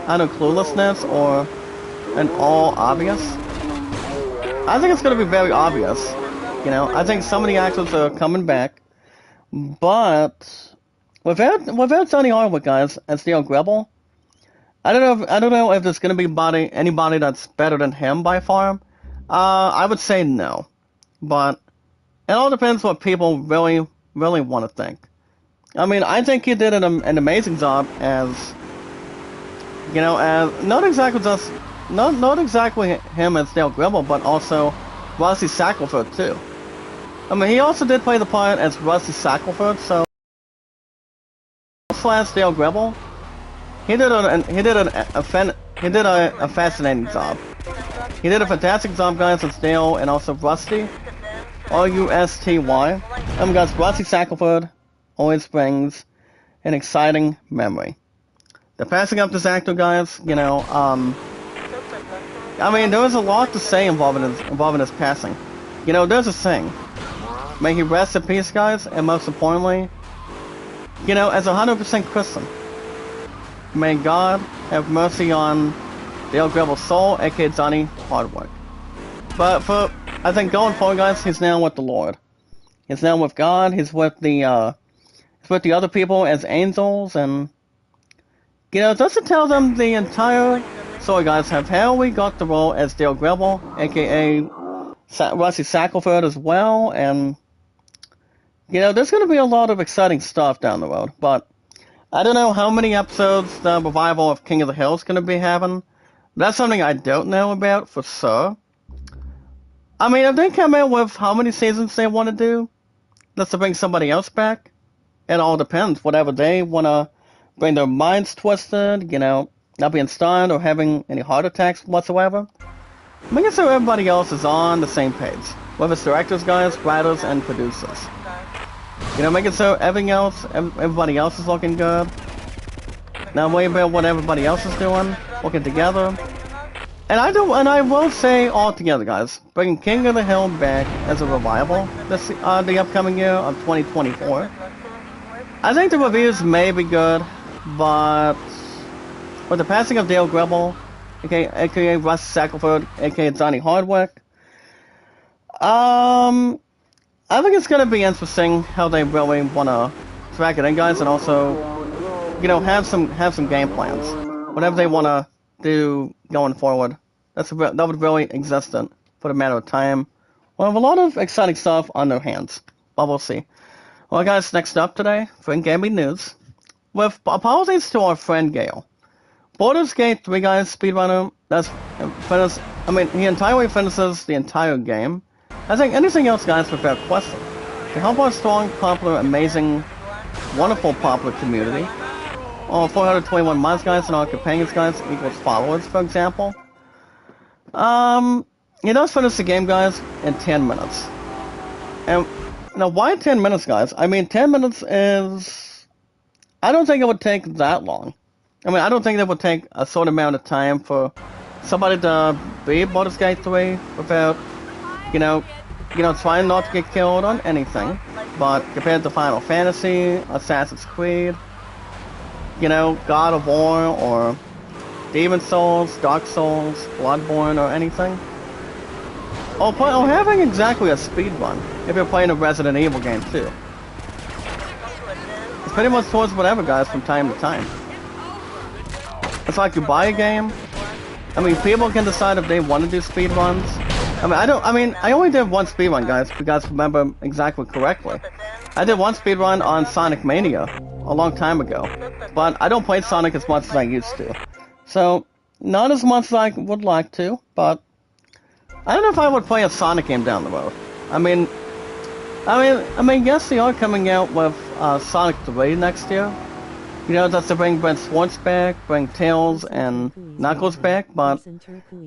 Out of cluelessness or an all obvious. I think it's gonna be very obvious. You know, I think some of the actors are coming back, but without Johnny Hardwick, guys, as Dale Gribble, I don't know if there's gonna be anybody that's better than him by far. I would say no, but it all depends what people really want to think. I mean, I think he did an amazing job as, you know, as not exactly him as Dale Gribble, but also Rusty Shackelford too. I mean, he also did play the part as Rusty Shackelford, so slash Dale Gribble, he did a fascinating job. He did a fantastic job, guys, as Dale and also Rusty, R-U-S-T-Y. Guys, Rusty Shackelford always brings an exciting memory. The passing of this actor, guys, you know, I mean, there was a lot to say involving his passing. You know, there's a saying. May he rest in peace, guys, and most importantly, you know, as 100% Christian, may God have mercy on Dale Gribble's soul, aka Johnny Hardwick. But I think going forward, guys, he's now with the Lord. He's now with God. He's with the other people as angels, and you know, just to tell them the entire story, guys, have how we got the role as Dale Gribble, aka Rusty Shackelford as well, and you know, there's going to be a lot of exciting stuff down the road, but I don't know how many episodes the revival of King of the Hill is going to be having. That's something I don't know about for sure. I mean, if they come out with how many seasons they want to do, just to bring somebody else back, it all depends. Whatever they want to bring their minds twisted, you know, not being stunned or having any heart attacks whatsoever. Making sure everybody else is on the same page. Whether it's directors, guys, writers, and producers. You know, making sure everybody else is looking good. Not worry about what everybody else is doing. Working together. And I will say all together, guys, bringing King of the Hill back as a revival the upcoming year of 2024. I think the reviews may be good, but with the passing of Dale Gribble, aka Russ Shackelford, aka Johnny Hardwick, I think it's gonna be interesting how they really wanna track it in, guys, and also, you know, have some game plans. Whatever they wanna do going forward, that would really exist for a matter of time. We'll have a lot of exciting stuff on their hands, but we'll see. Well, guys, next up today for gaming news, with apologies to our friend Gale. Baldur's Gate 3, guys, speedrunner, he entirely finishes the entire game. I think anything else, guys, without question. To help our strong, popular, amazing, wonderful popular community, all 421 mods, guys, and our companions, guys, equals followers, for example. He does finish the game, guys, in 10 minutes. And, now, why 10 minutes, guys? I mean, 10 minutes is... I don't think it would take that long. I mean, I don't think it would take a sort of amount of time for somebody to beat Baldur's Gate 3 without, you know, trying not to get killed on anything. But compared to Final Fantasy, Assassin's Creed, you know, God of War, or Demon Souls, Dark Souls, Bloodborne, or anything. Or having exactly a speedrun, if you're playing a Resident Evil game too. It's pretty much towards whatever, guys, from time to time. It's like you buy a game. I mean, people can decide if they want to do speedruns. I only did one speedrun, guys, if you guys remember exactly correctly. I did one speedrun on Sonic Mania a long time ago, but I don't play Sonic as much as I used to. So, not as much as I would like to, but I don't know if I would play a Sonic game down the road. I mean, yes, they are coming out with Sonic 3 next year. You know, that's to bring Brent Schwartz back, bring Tails and Knuckles back, but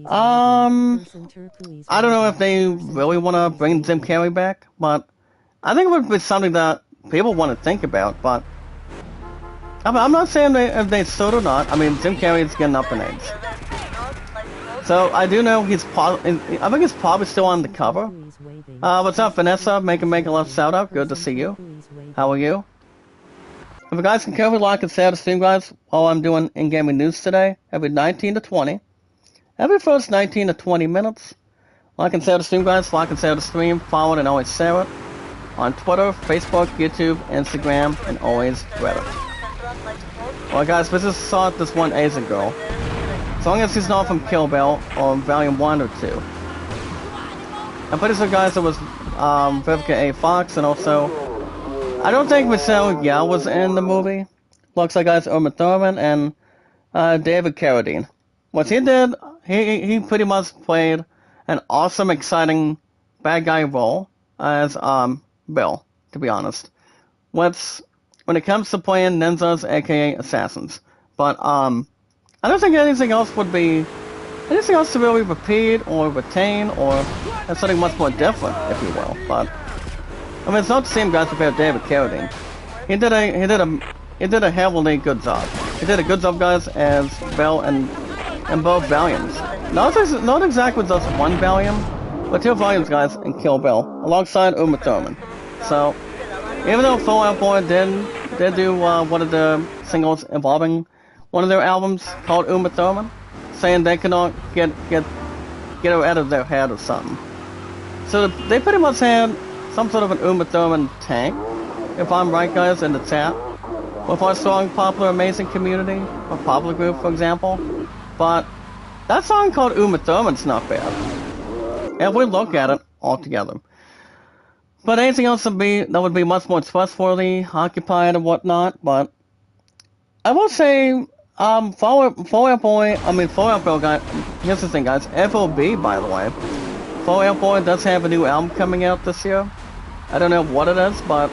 I don't know if they really want to bring Jim Carrey back, but I think it would be something that people want to think about, but I'm not saying if they should or not. I mean, Jim Carrey is getting up in age. So I do know I think he's probably still on the cover. What's up, Vanessa? Make a love shout out. Good to see you. How are you? If you guys can cover, like, and share the stream, guys, while I'm doing in-gaming news today, every 19 to 20. Every first 19 to 20 minutes. Like and share the stream, guys. Like and share the stream. Follow it and always share it. On Twitter, Facebook, YouTube, Instagram, and always Reddit. Well, guys, we just saw this one Asian girl. As long as she's not from Kill Bill or Volume 1 or 2. I'm pretty sure, guys, it was Vivica A. Fox, and also I don't think Michelle Yeoh was in the movie. Looks like, guys, Uma Thurman and David Carradine. What he did, he pretty much played an awesome, exciting bad guy role as Bill, to be honest. When it comes to playing ninjas, aka assassins. But I don't think anything else to really repeat or retain or have something much more different, if you will. But I mean, it's not the same guy compared to David Carradine. He did a heavily good job. He did a good job, guys, as Bill in both volumes. Not exactly just one volume, but 2 volumes, guys, in Kill Bill, alongside Uma Thurman. So, even though Fall Out Boy did do one of the singles involving one of their albums called Uma Thurman, saying they could not get her out of their head or something. So they pretty much had some sort of an Uma Thurman tank, if I'm right, guys, in the chat, with our strong, popular, amazing community, or popular group, for example. But that song called Uma Thurman's not bad, if we look at it all together. But anything else that would be much more trustworthy, occupied, and whatnot. But I will say, Fall Out Boy, guys. Here's the thing, guys. FOB, by the way, Fall Out Boy does have a new album coming out this year. I don't know what it is, but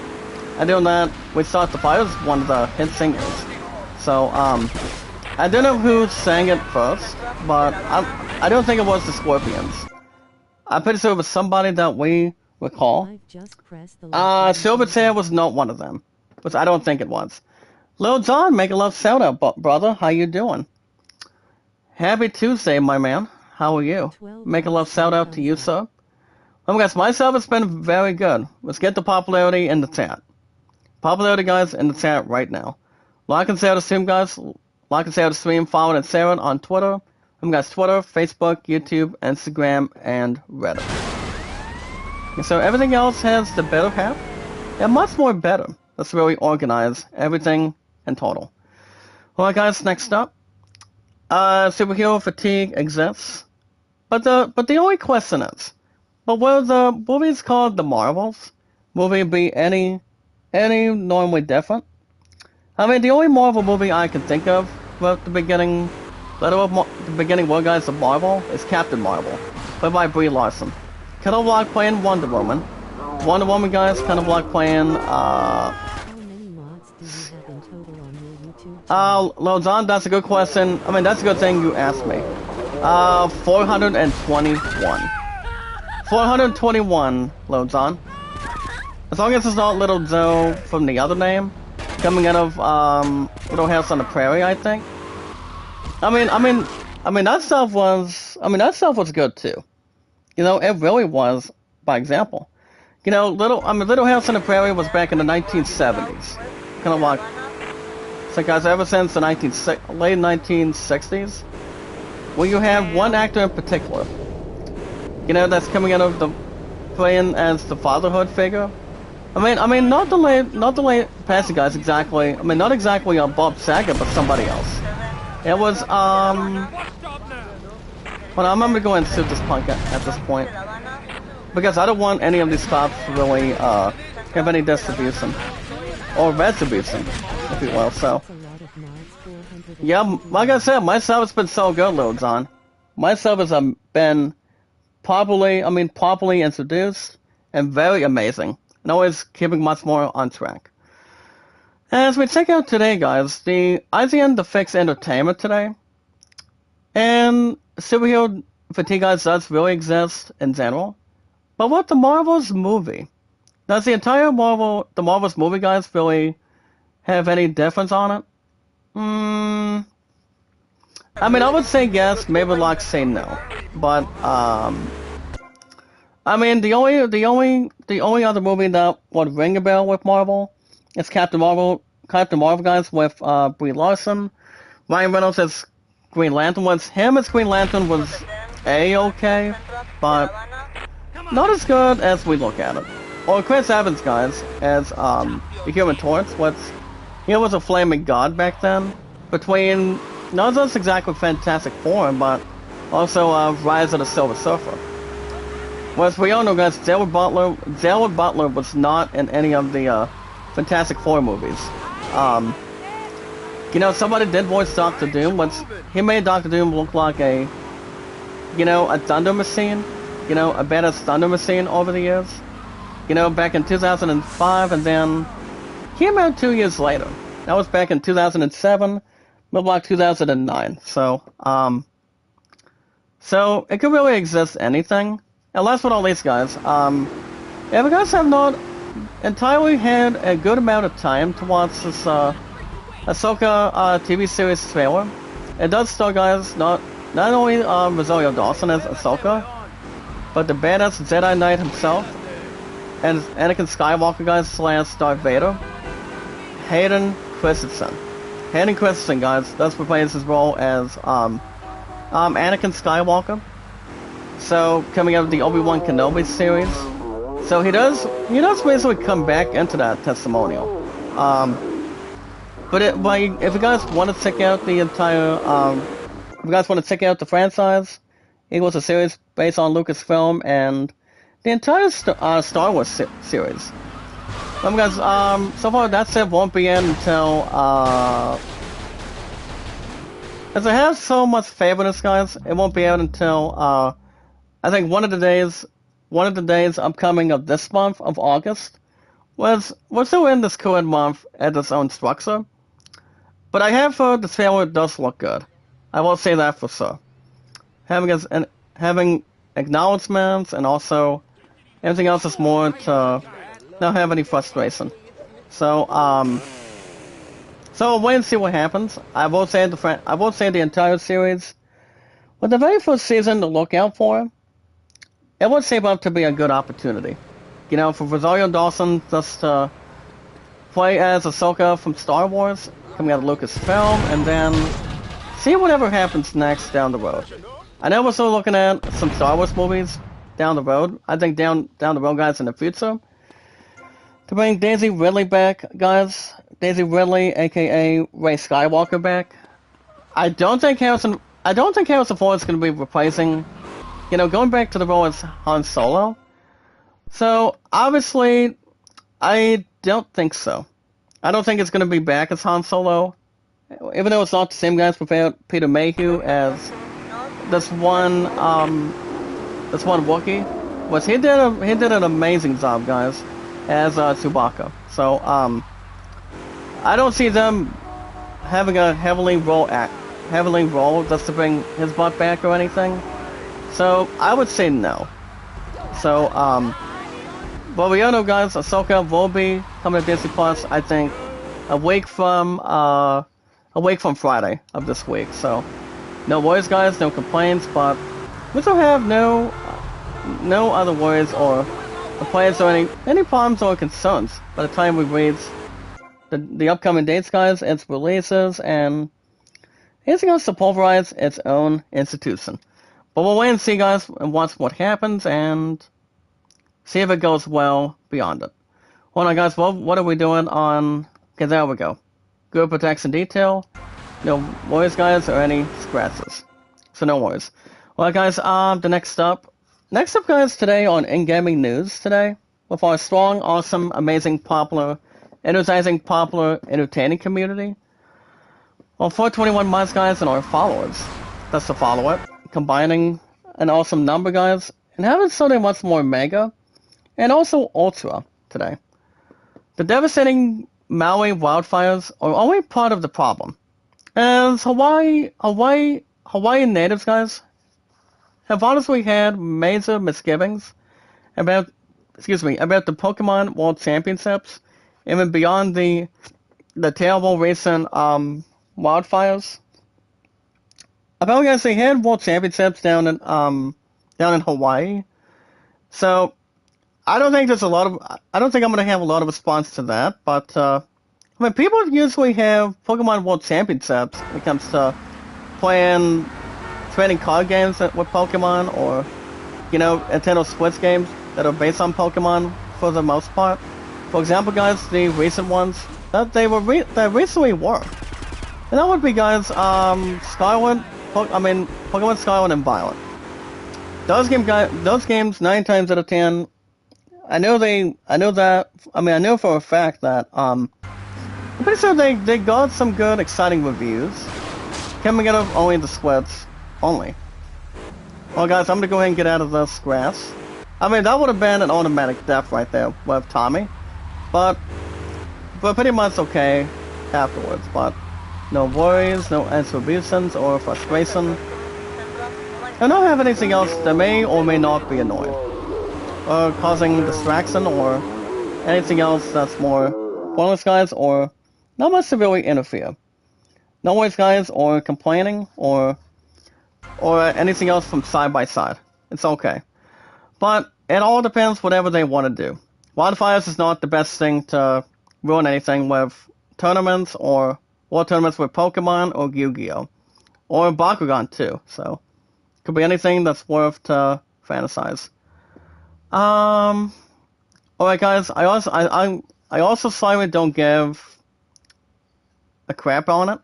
I know that We Start the Fire is one of the hit singers. So, I don't know who sang it first, but I don't think it was the Scorpions. I'm pretty sure it was somebody that we recall. Silverchair was not one of them, which I don't think it was. Lil John, make a love shout out, brother. How you doing? Happy Tuesday, my man. How are you? Make a love shout out to you, sir. Guys, myself has been very good. Let's get the popularity in the chat. Popularity, guys, in the chat right now. Like and share the stream, guys. Like and share the stream. Follow and share it on Twitter. Guys, Twitter, Facebook, YouTube, Instagram, and Reddit. So everything else has the better half. Yeah, much more better. Let's really organize everything in total. Alright, guys, next up. Superhero fatigue exists. But the only question is, but will the movies called The Marvels movie be any normally different? I mean, the only Marvel movie I can think of at the beginning word, guys, of Marvel is Captain Marvel, played by Brie Larson. Kind of like playing Wonder Woman. Wonder Woman, guys, kind of like playing, How many mods do you have in total on your YouTube channel? Lozan, that's a good question. I mean, that's a good thing you asked me. 421. 421, Lozan. As long as it's not Little Joe from the other name, coming out of, Little House on the Prairie, I think. I mean, that stuff was good too. You know, it really was, by example. You know, Little House on the Prairie was back in the 1970s. Kind of like, so guys, ever since the late 1960s, where you have one actor in particular, you know, that's coming out of the playing as the fatherhood figure. I mean, not the late passing guys exactly. I mean, not exactly Bob Saget, but somebody else. It was Well, I'm gonna go and shoot this punk at this point, because I don't want any of these cops to really have any distribution or retribution, if you will. So, yeah, like I said, my server's been so good, Lil John. My servers have been properly introduced and very amazing, and always keeping much more on track. As we check out today, guys, the IGN The Fix Entertainment today, and superhero fatigue, guys, does really exist in general. But what the Marvel's movie? Does the Marvel's movie, guys, really have any difference on it? I mean, I would say yes, maybe like say no. But, I mean, the only other movie that would ring a bell with Marvel is Captain Marvel, guys, with, Brie Larson. Ryan Reynolds as Green Lantern him as Green Lantern was A-okay, but not as good as we look at it. Or Chris Evans, guys, as, the Human Torch, he was a flaming god back then, between, not just exactly Fantastic Four, but also, Rise of the Silver Surfer. Well, as we all know, guys, Gerald Butler was not in any of the, Fantastic Four movies. Somebody did voice Doctor Doom, but he made Doctor Doom look like a thunder machine, a badass thunder machine over the years. Back in 2005, and then came out 2 years later. That was back in 2007, middle like 2009. So it could really exist anything. And last but not least, guys, if you guys have not entirely had a good amount of time to watch this, Ahsoka TV series trailer. It does star, guys, not only Rosario Dawson as Ahsoka, but the badass Jedi Knight himself, and Anakin Skywalker, guys, / Darth Vader, Hayden Christensen. Hayden Christensen, guys, does play his role as Anakin Skywalker. So coming out of the Obi-Wan Kenobi series, so he does basically come back into that testimonial. But if you guys want to check out the entire, if you guys want to check out the franchise, it was a series based on Lucasfilm and the entire Star Wars series. Guys, so far that set won't be in until, as I have so much favorites, guys, it won't be out until, I think one of the days upcoming of this month of August. We're still in this current month at its own structure. But I have heard the trailer does look good. I will say that for sure. Having acknowledgements and also everything else is more to not have any frustration. So we'll wait and see what happens. I will say the entire series, with the very first season to look out for, it would shape up to be a good opportunity. For Rosario Dawson just to play as Ahsoka from Star Wars, coming out of Lucasfilm, and then see whatever happens next down the road. I know we're still looking at some Star Wars movies down the road. I think down the road, guys, in the future, to bring Daisy Ridley back, guys. Daisy Ridley, aka Rey Skywalker, back. I don't think Harrison Ford is going to be replacing, going back to the role as Han Solo. So obviously, I don't think so. I don't think it's going to be back as Han Solo, even though it's not the same guys without Peter Mayhew as this one Wookiee. But he did an amazing job, guys, as Chewbacca. So I don't see them having a heavily role just to bring his butt back or anything. So I would say no. So but we all know, guys, Ahsoka will be coming to Disney Plus, I think, a week from Friday of this week. So, no worries, guys, no complaints, but we still have no other worries or complaints or any problems or concerns by the time we read the upcoming dates, guys, its releases, and anything else to pulverize its own institution. But we'll wait and see, guys, and watch what happens, and see if it goes well beyond it. Well, now, guys, what are we doing on... Okay, there we go. Good protection detail. No worries, guys, or any scratches. So no worries. Well, guys, the next up, guys, today on In-Gaming News today, with our strong, awesome, amazing, popular, energizing, popular, entertaining community. Well, 421 mods, guys, and our followers. That's to follow it. Combining an awesome number, guys, and having something much more mega, and also ultra today. The devastating Maui wildfires are only part of the problem, as Hawaii natives, guys, have honestly had major misgivings about the Pokemon World Championships, even beyond the terrible recent wildfires. Apparently, guys, they had World Championships down in Hawaii. So I don't think there's a lot of. I don't think I'm gonna have a lot of response to that. But I mean, people usually have Pokemon World Championships when it comes to playing trading card games with Pokemon, or Nintendo Switch games that are based on Pokemon for the most part. For example, guys, the recent ones that they recently were, and that would be, guys, Scarlet. Pokemon Scarlet and Violet. Those games 9 times out of 10. I know that. I know for a fact that I'm pretty sure they got some good, exciting reviews coming out of only the Switch only. Well, guys, I'm gonna go ahead and get out of this grass. I mean, that would have been an automatic death right there with Tommy, but pretty much okay afterwards. But no worries, no attributions or frustration. I don't have anything else that may or may not be annoying, or causing distraction, or anything else that's more pointless, guys, or not much to really interfere. No worries, guys, or complaining, or anything else from side by side. It's okay. But it all depends whatever they want to do. Wildfires is not the best thing to ruin anything with tournaments, or world tournaments with Pokemon or Yu-Gi-Oh! Or Bakugan too, so could be anything that's worth to fantasize. Alright, guys, I also slightly don't give a crap on it.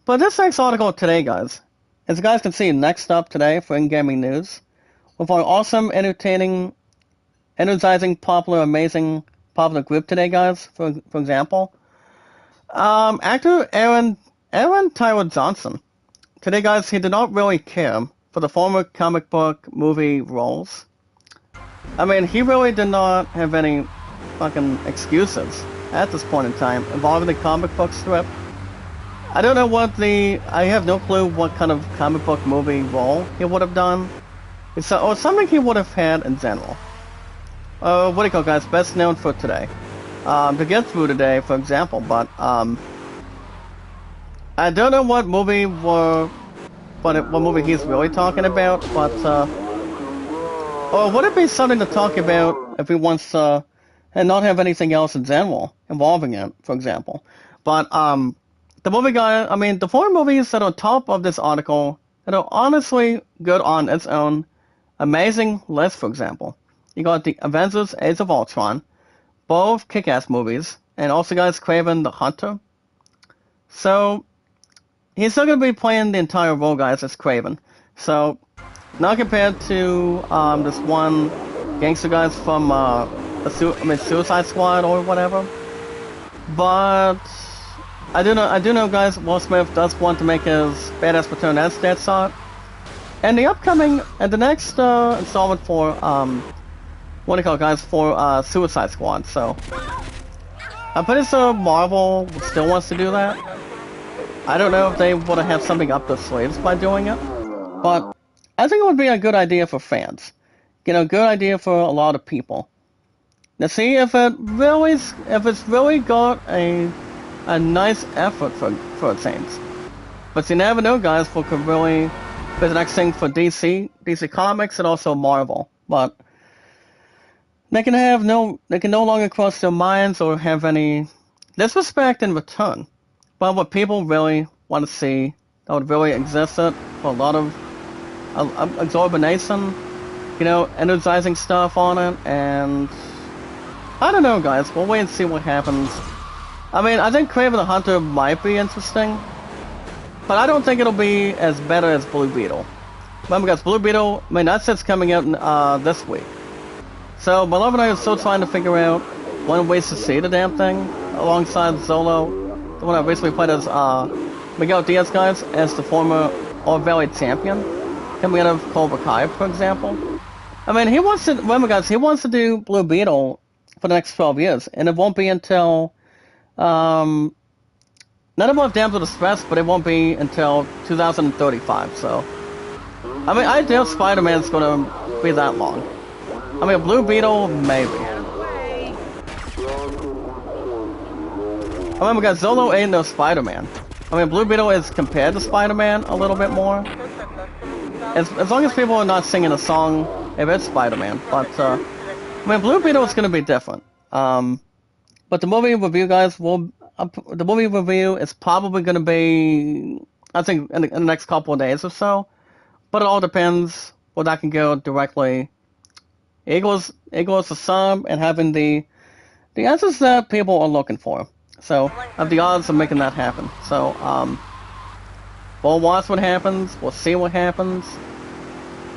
But this next article today, guys, as you guys can see, next up today for In-Gaming News, with our awesome, entertaining, energizing, popular, amazing, popular group today, guys, for example. Actor Aaron Tyler Johnson. Today, guys, he did not really care for the former comic book movie roles. I mean, he really did not have any fucking excuses at this point in time involving the comic book strip. I don't know I have no clue what kind of comic book movie role he would have done. Or something he would have had in general. What do you call it, guys? Best known for today. To get through today, for example, but, I don't know what movie what movie he's really talking about, but, or would it be something to talk about if he wants to, and not have anything else in general involving it, for example. But, the movie guy, the 4 movies that are on top of this article that are honestly good on its own amazing list, for example. You got the Avengers Age of Ultron, both kick-ass movies, and also, guys, Kraven the Hunter. So, he's still going to be playing the entire role, guys, as Kraven. So, not compared to this one gangster guys from Suicide Squad or whatever. But I do know, guys, Will Smith does want to make his badass return as Deathshot. And the next installment for what do you call it, guys, for Suicide Squad. So I'm pretty sure Marvel still wants to do that. I don't know if they want to have something up their sleeves by doing it, but I think it would be a good idea for fans. Good idea for a lot of people. Now, see if it's really got a nice effort for a change. But you never know, guys, what could really be the next thing for DC Comics, and also Marvel. But they can no longer cross their minds or have any disrespect in return. But what people really want to see, that would really exist for a lot of exorbitation, energizing stuff on it, and I don't know, guys. We'll wait and see what happens. I think Kraven the Hunter might be interesting, but I don't think it'll be as better as Blue Beetle. Remember, guys, Blue Beetle, that set's coming out this week. So, my love and I are still trying to figure out one way to see the damn thing, alongside Zolo, the one I recently played as Miguel Diaz, guys, as the former All Valley champion, coming out of Cobra Kai, for example. He wants to do Blue Beetle for the next 12 years, and it won't be until, not above Damsel Distress, but it won't be until 2035, so. I doubt Spider-Man's gonna be that long. Blue Beetle, maybe. Remember, guys, Zolo ain't no Spider-Man. I mean, Blue Beetle is compared to Spider-Man a little bit more. As long as people are not singing a song, if it's Spider-Man. But, I mean, Blue Beetle is going to be different. But the movie review, guys, the movie review is probably going to be, I think, in the next couple of days or so. But it all depends whether I can go directly equals the sum and having the answers that people are looking for. So, I have the odds of making that happen. So, we'll watch what happens. We'll see what happens.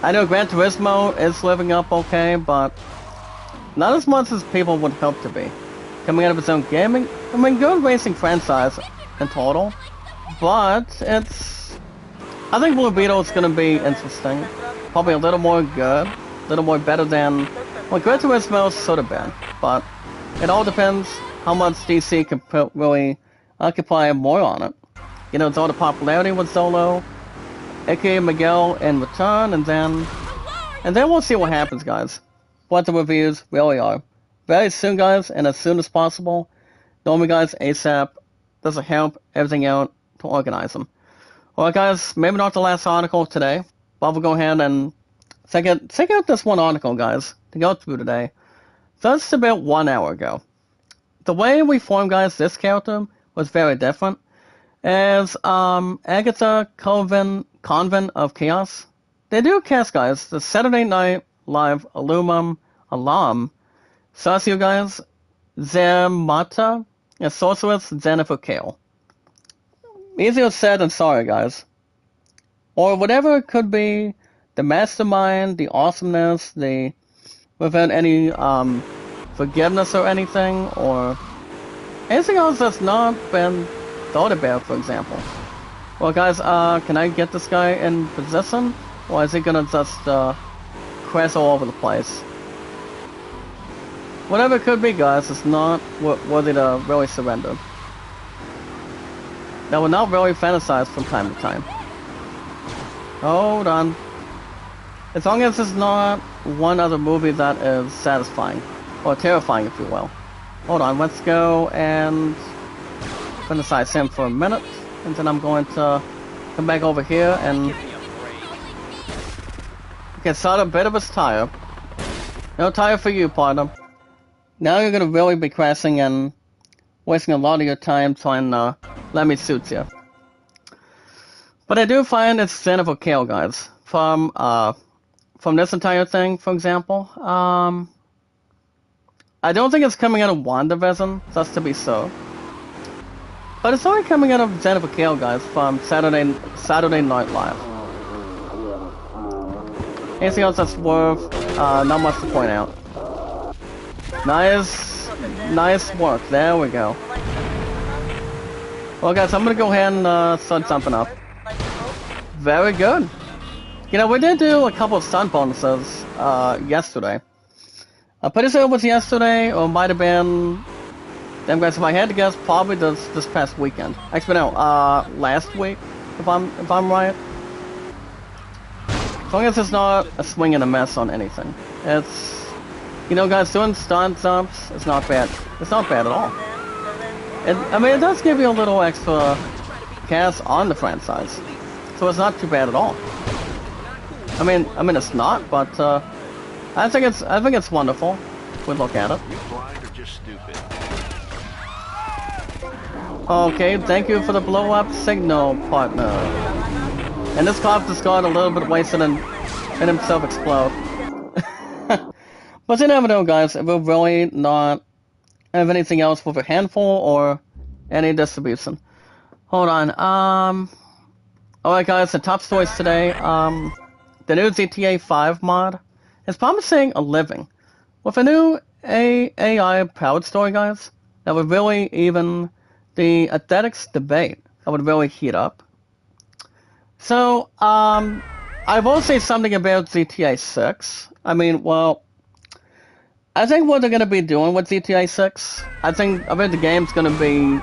I know Gran Turismo is living up okay, but not as much as people would hope to be. Coming out of its own gaming, I mean, good racing franchise in total, but I think Blue Beetle is going to be interesting. Probably a little more good, a little more better than, well, Gran Turismo should have been, but it all depends how much DC can really occupy more on it. You know, it's all the popularity with Solo, aka Miguel in return, and then we'll see what happens, guys. What the reviews really are. Very soon, guys, and as soon as possible. Normally, guys, ASAP doesn't help everything out to organize them. Alright, guys, maybe not the last article today, but we'll go ahead and check out this one article, guys, to go through today. Just about 1 hour ago. The way we formed, guys, this character was very different. As Agatha Convent of Chaos, they do cast, guys, the Saturday Night Live alum, Sassio, guys, Zamata, and sorceress Jennifer Kale. Easier said than sorry, guys. Or whatever it could be, the mastermind, the awesomeness, without any forgiveness or anything, or anything else that's not been thought about, for example. Well, guys, can I get this guy in position? Or is he gonna just crash all over the place? Whatever it could be, guys, it's not worthy to really surrender. That would not really fantasize from time to time. Hold on. As long as it's not one other movie that is satisfying. Or terrifying, if you will. Hold on, let's go and fantasize him for a minute. And then I'm going to come back over here and get start a bit of his tire. No tire for you, partner. Now you're gonna really be crashing and wasting a lot of your time trying to let me suit you. But I do find it's Jennifer Kale, guys. From this entire thing, for example. I don't think it's coming out of WandaVision, just to be so. But it's only coming out of Jennifer Kale, guys, from Saturday Night Live. Anything else that's worth not much to point out. Nice work. There we go. Well, guys, I'm gonna go ahead and start jumping up. Very good. You know, we did do a couple of stunt bonuses yesterday. I'm pretty sure it was yesterday, or it might have been. Damn, guys, if I had to guess, probably this past weekend. Actually, no, last week, if I'm right. As long as it's not a swing and a miss on anything. It's, you know, guys, doing stunt jumps is not bad. It's not bad at all. I mean, it does give you a little extra cast on the franchise, so it's not too bad at all. I mean, it's not, but I think it's wonderful. If we look at it. Okay, thank you for the blow up signal, partner. And this cop just got a little bit wasted and himself explode. But you never know, guys. It will really not have anything else with a handful or any distribution. Hold on. Alright, guys, the top stories today. The new GTA 5 mod is promising a living with a new AI-powered story, guys, that would really even the aesthetics debate. That would really heat up. So, I will say something about GTA 6. I mean, well, I think what they're going to be doing with GTA 6, I think the game's going to be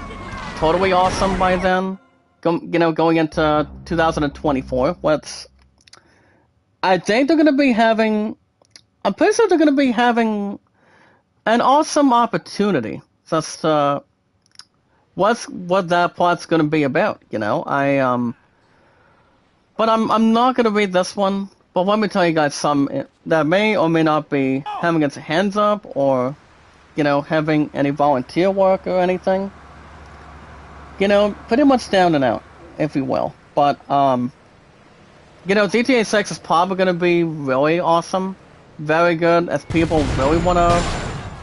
totally awesome by then. Going into 2024. I think they're going to be having, I'm pretty sure they're going to be having an awesome opportunity just to what that plot's gonna be about, you know. But I'm not gonna read this one. But let me tell you guys some that may or may not be having its hands up or, you know, having any volunteer work or anything. You know, pretty much down and out, if you will. But you know, GTA 6 is probably gonna be really awesome, very good, as people really wanna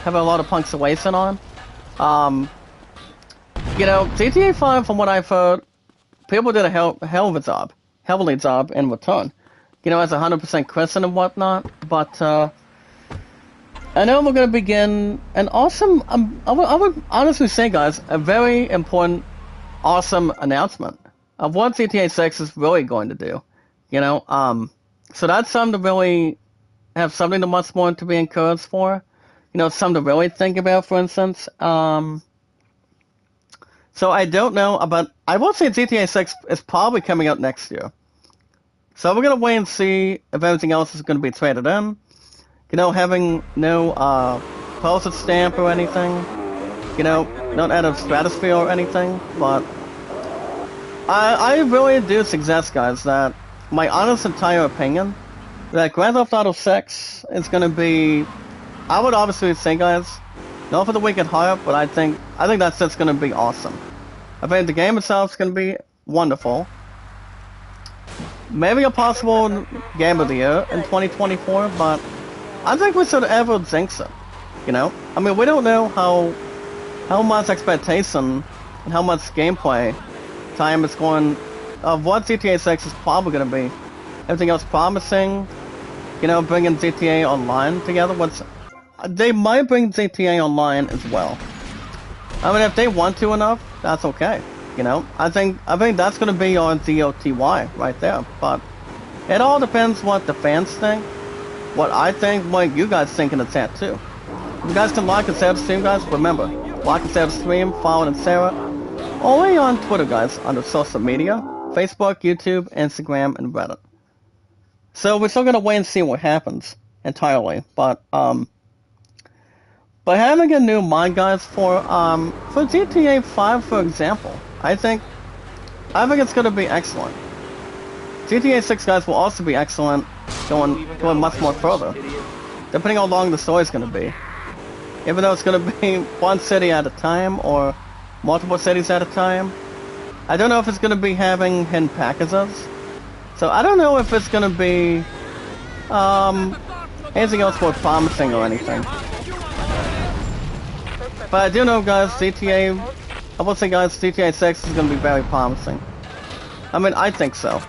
have a lot of punctuation on. You know, GTA 5, from what I've heard, people did a hell of a job, heavily job in return. You know, as 100% Christian and whatnot, but I know we're gonna begin an awesome, I would honestly say, guys, a very important, awesome announcement of what GTA 6 is really going to do. You know, so that's something to really have something to much more to be encouraged for. You know, something to really think about, for instance. So I don't know about, I will say GTA 6 is probably coming out next year. So we're going to wait and see if everything else is going to be traded in. You know, having no postage stamp or anything. You know, not out of stratosphere or anything. But I really do suggest, guys, that my honest entire opinion, that Grand Theft Auto 6 is going to be, I would obviously say, guys, not for the weak at heart, but I think that's just going to be awesome. I think the game itself is going to be wonderful. Maybe a possible game of the year in 2024, but I think we should ever jinx it. You know, I mean, we don't know how much expectation and how much gameplay time is going of what GTA 6 is probably going to be. Everything else promising, you know, bringing GTA Online together. They might bring GTA Online as well. I mean, if they want to enough, that's okay. You know, I think that's going to be on DOTY right there. But it all depends what the fans think, what I think, what you guys think in the chat too. You guys can like and share the stream, guys. Remember, like and share the stream, follow and Sarah. Only on Twitter, guys, under social media, Facebook, YouTube, Instagram, and Reddit. So we're still going to wait and see what happens entirely. But having a new mod, guys, for GTA 5, for example, I think it's going to be excellent. GTA 6, guys, will also be excellent, going much more further, depending how long the story is going to be. Even though it's going to be one city at a time or multiple cities at a time. I don't know if it's going to be having hidden packages. So I don't know if it's going to be anything else more promising or anything. But I do know, guys, I will say, guys, GTA 6 is going to be very promising. I mean, I think so.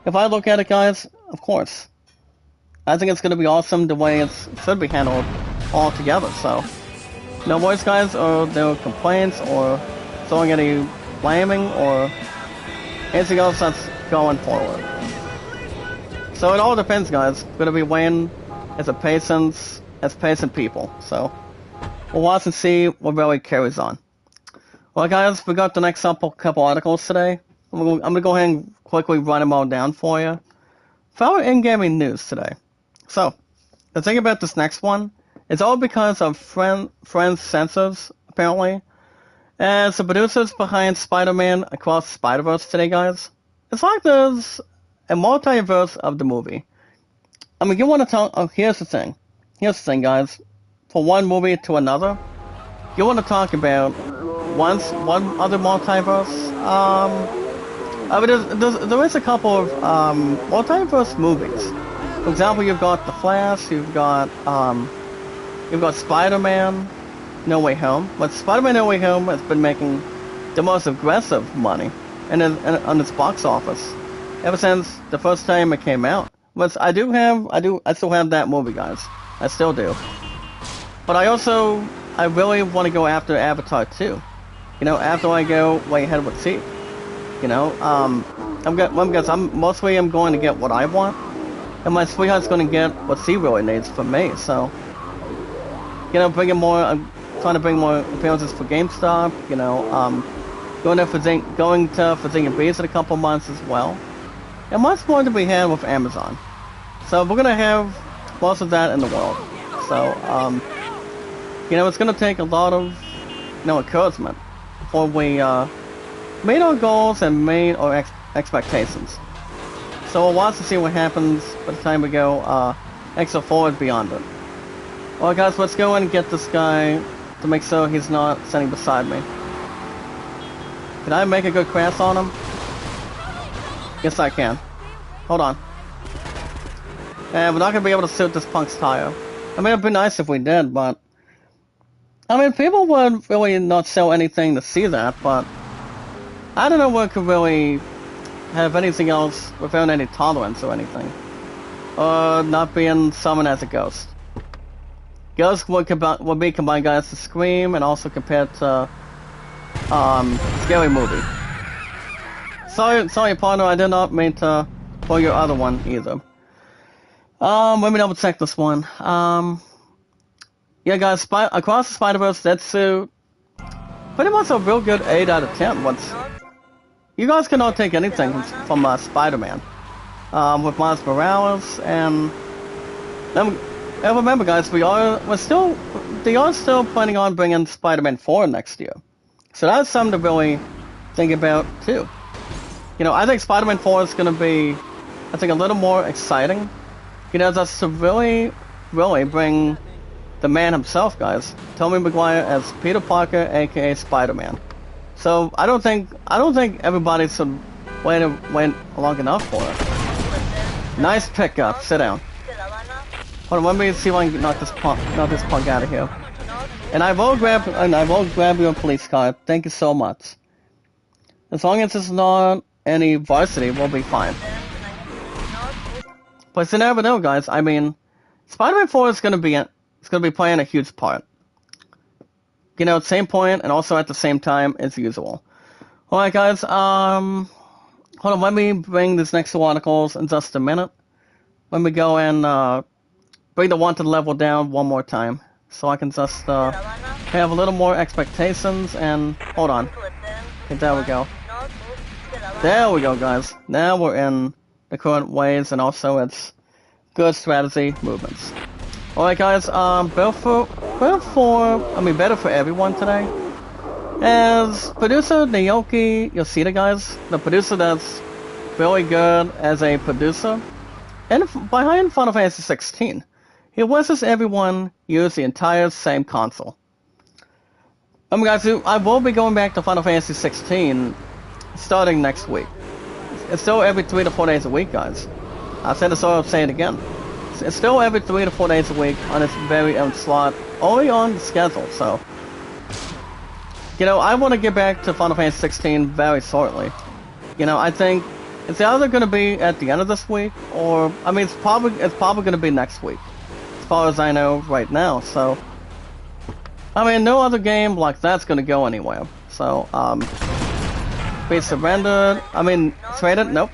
If I look at it, guys, of course. I think it's going to be awesome the way it should be handled all together, so. No worries, guys, or no complaints, or throwing any blaming, or anything else that's going forward. So it all depends, guys. We're going to be weighing as patient people, so. We'll watch and see what really carries on. Well, guys, we got the next couple articles today. I'm going to go ahead and quickly run them all down for you. For our in-gaming news today. So, the thing about this next one, it's all because of Friends Censors, apparently. As the producers behind Spider-Man Across the Spider-Verse today, guys. It's like there's a multiverse of the movie. I mean, you want to talk, here's the thing, guys. From one movie to another, you want to talk about one other multiverse. I mean, there is a couple of multiverse movies. For example, you've got The Flash, you've got Spider-Man No Way Home. But Spider-Man No Way Home has been making the most aggressive money on its box office ever since the first time it came out. But I still have that movie, guys. I still do. But I really want to go after Avatar 2. You know, after I go way ahead with T. You know, I'm going to get what I want, and my sweetheart's going to get what she really needs from me. So, you know, I'm trying to bring more appearances for GameStop. You know, going to Virginia Beach in a couple months as well, and much more to be had with Amazon. So we're gonna have most of that in the world. So, you know, it's going to take a lot of, you know, encouragement before we meet our goals and meet our expectations. So we'll watch to see what happens by the time we go extra forward beyond it. Alright guys, let's go and get this guy to make sure he's not standing beside me. Can I make a good crash on him? Yes I can. Hold on. And we're not gonna be able to suit this punk's tire. I mean, it'd be nice if we did, but... I mean, people would really not show anything to see that, but... I don't know what could really have anything else without any tolerance or anything. Or not being summoned as a ghost. Ghost would be combined, guys, to Scream and also compared to Scary Movie. Sorry partner, I did not mean to pull your other one either. Let me double check this one. Yeah guys, Across the Spider-Verse, Zetsu, pretty much a real good 8 out of 10. You guys cannot take anything from Spider-Man. With Miles Morales, and remember guys, they are still planning on bringing Spider-Man 4 next year. So that's something to really think about too. You know, I think Spider-Man 4 is going to be, I think, a little more exciting. You know, that's to really bring the man himself, guys. Tobey Maguire as Peter Parker, aka Spider-Man. So I don't think everybody should wait long enough for it. Nice pickup. Sit down. Hold on, let me see if I can knock this punk out of here. And I will grab your police car. Thank you so much. As long as it's not any varsity, we'll be fine. But you never know, guys. I mean, Spider-Man 4 is gonna be playing a huge part. You know, same point and also at the same time as usual. Alright guys, hold on, let me bring these next two articles in just a minute. Let me go and bring the wanted level down one more time. So I can just have a little more expectations and hold on. Okay, there we go. There we go guys. Now we're in the current ways and also its good strategy movements. Alright guys, better for everyone today. As producer Naoki Yoshida, guys, the producer that's really good as a producer, and behind Final Fantasy 16, he wishes everyone use the entire same console. Guys, I will be going back to Final Fantasy 16 starting next week. It's still every 3 to 4 days a week, guys. I said it, so I'll say it again. It's still every 3 to 4 days a week on its very own slot, only on the schedule, so... You know, I want to get back to Final Fantasy 16 very shortly. You know, I think it's either going to be at the end of this week, or... I mean, it's probably going to be next week, as far as I know right now, so... I mean, no other game like that's going to go anywhere, so, be surrendered, traded, nope.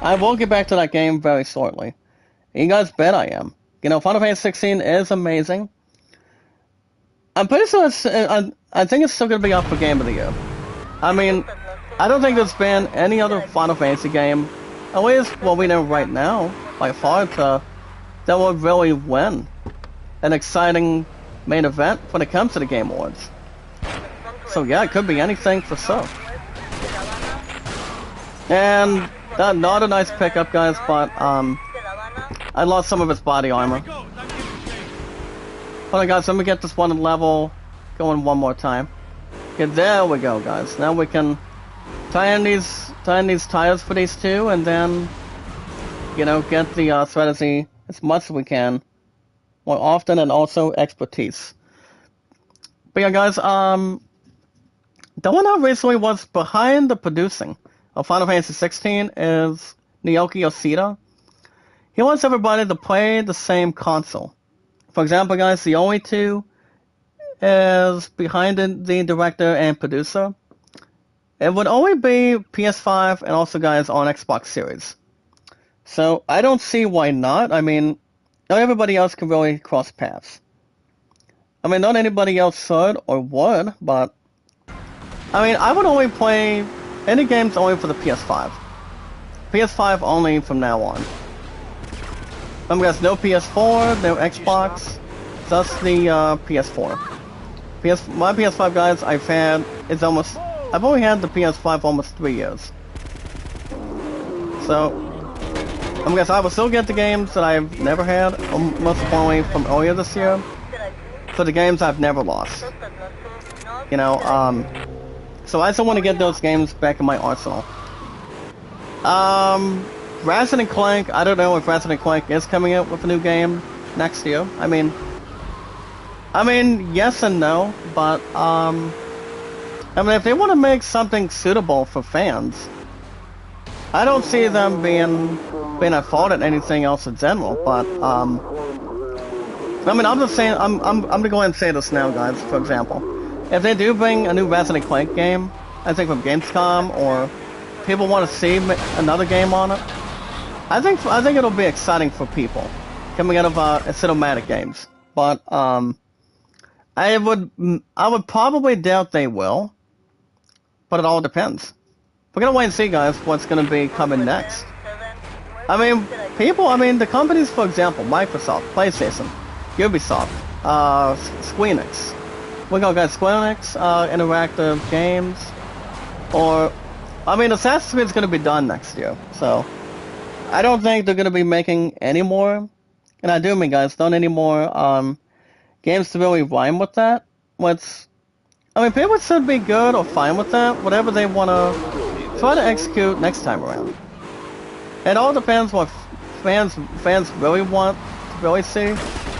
I will get back to that game very shortly. You guys bet I am. You know, Final Fantasy 16 is amazing. I'm pretty sure I think it's still going to be up for Game of the Year. I mean, I don't think there's been any other Final Fantasy game, at least what we know right now, by far, that would really win an exciting main event when it comes to the Game Awards. So yeah, it could be anything for sure. And not a nice pickup, guys, but I lost some of his body armor. Hold on, guys, let me get this one level going one more time. Okay, there we go, guys. Now we can tie in these tires for these two, and then, you know, get the strategy as much as we can, more often, and also expertise. But yeah, guys, the one that recently was behind the producing of Final Fantasy 16 is Naoki Yoshida. He wants everybody to play the same console. For example, guys, the only two is behind the director and producer. It would only be PS5 and also, guys, on Xbox Series. So I don't see why not. I mean, not everybody else can really cross paths. I mean, not anybody else should or would, but I mean, I would only play any games only for the PS5. PS5 only from now on. Guys, no PS4, no Xbox, just the PS4. My PS5, guys, I've only had the PS5 almost 3 years. So, I guess I will still get the games that I've never had, most importantly from earlier this year, for the games I've never lost. You know, so I still want to get those games back in my arsenal. Ratchet & Clank, I don't know if Ratchet & Clank is coming out with a new game next year. I mean, yes and no, but, I mean, if they want to make something suitable for fans, I don't see them being at fault at anything else in general, but, I mean, I'm just saying, I'm gonna go ahead and say this now, guys, for example. If they do bring a new Ratchet & Clank game, I think from Gamescom, or people want to see another game on it, I think it'll be exciting for people coming out of cinematic games. But I would probably doubt they will. But it all depends. We're gonna wait and see, guys, what's gonna be coming next. I mean, the companies, for example, Microsoft, PlayStation, Ubisoft, Square Enix. We got Square Enix, Interactive Games, or I mean, Assassin's Creed is gonna be done next year, so I don't think they're gonna be making any more. And I do mean, guys, not any more games to really rhyme with that. I mean, people should be good or fine with that, whatever they want to try to execute next time around. It all depends what fans really want to really see,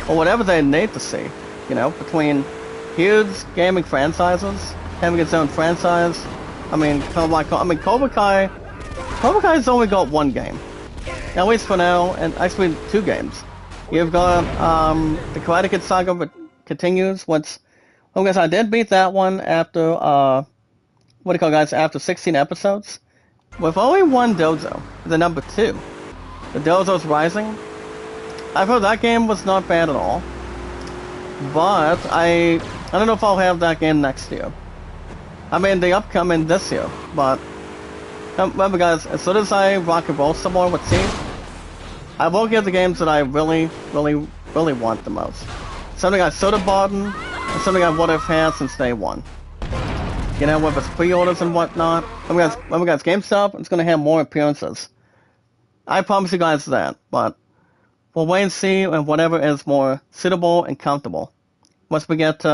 or whatever they need to see, you know, between huge gaming franchises, having its own franchise. I mean, Cobra Kai's only got one game, at least for now, and actually 2 games. You've got the Karate Kid Saga continues, I guess I did beat that one after, after 16 episodes. With only one dojo, the number 2. The Dojo's Rising. I've heard that game was not bad at all. But, I don't know if I'll have that game next year. I mean, the upcoming this year, but remember, guys, as soon as I rock and roll some more with Team, I will get the games that I really, really, really want the most. Something I should have bought, and something I would have had since day one. You know, with its pre-orders and whatnot. Remember, guys, GameStop is going to have more appearances. I promise you guys that, but we'll wait and see and whatever is more suitable and comfortable once we get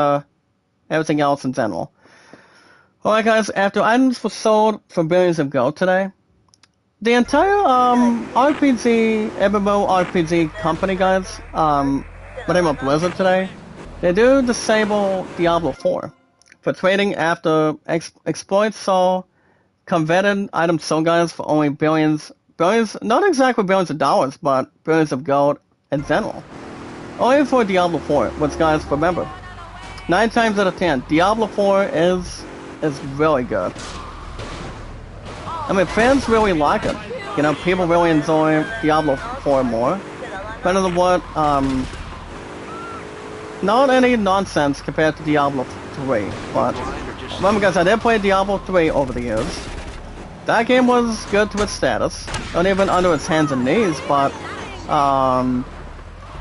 everything else in general. Alright, guys, after items were sold for billions of gold today, the entire RPG, MMORPG company, guys, by the name of Blizzard today, they do disable Diablo 4 for trading after exploits saw converted items sold, guys, for only billions, not exactly billions of dollars, but billions of gold in general. Only for Diablo 4, which, guys, remember, 9 times out of 10, Diablo 4 is really good. I mean, fans really like it. You know, people really enjoy Diablo 4 more. Better than what, not any nonsense compared to Diablo 3, but remember, guys, I did play Diablo 3 over the years. That game was good to its status, not even under its hands and knees, but,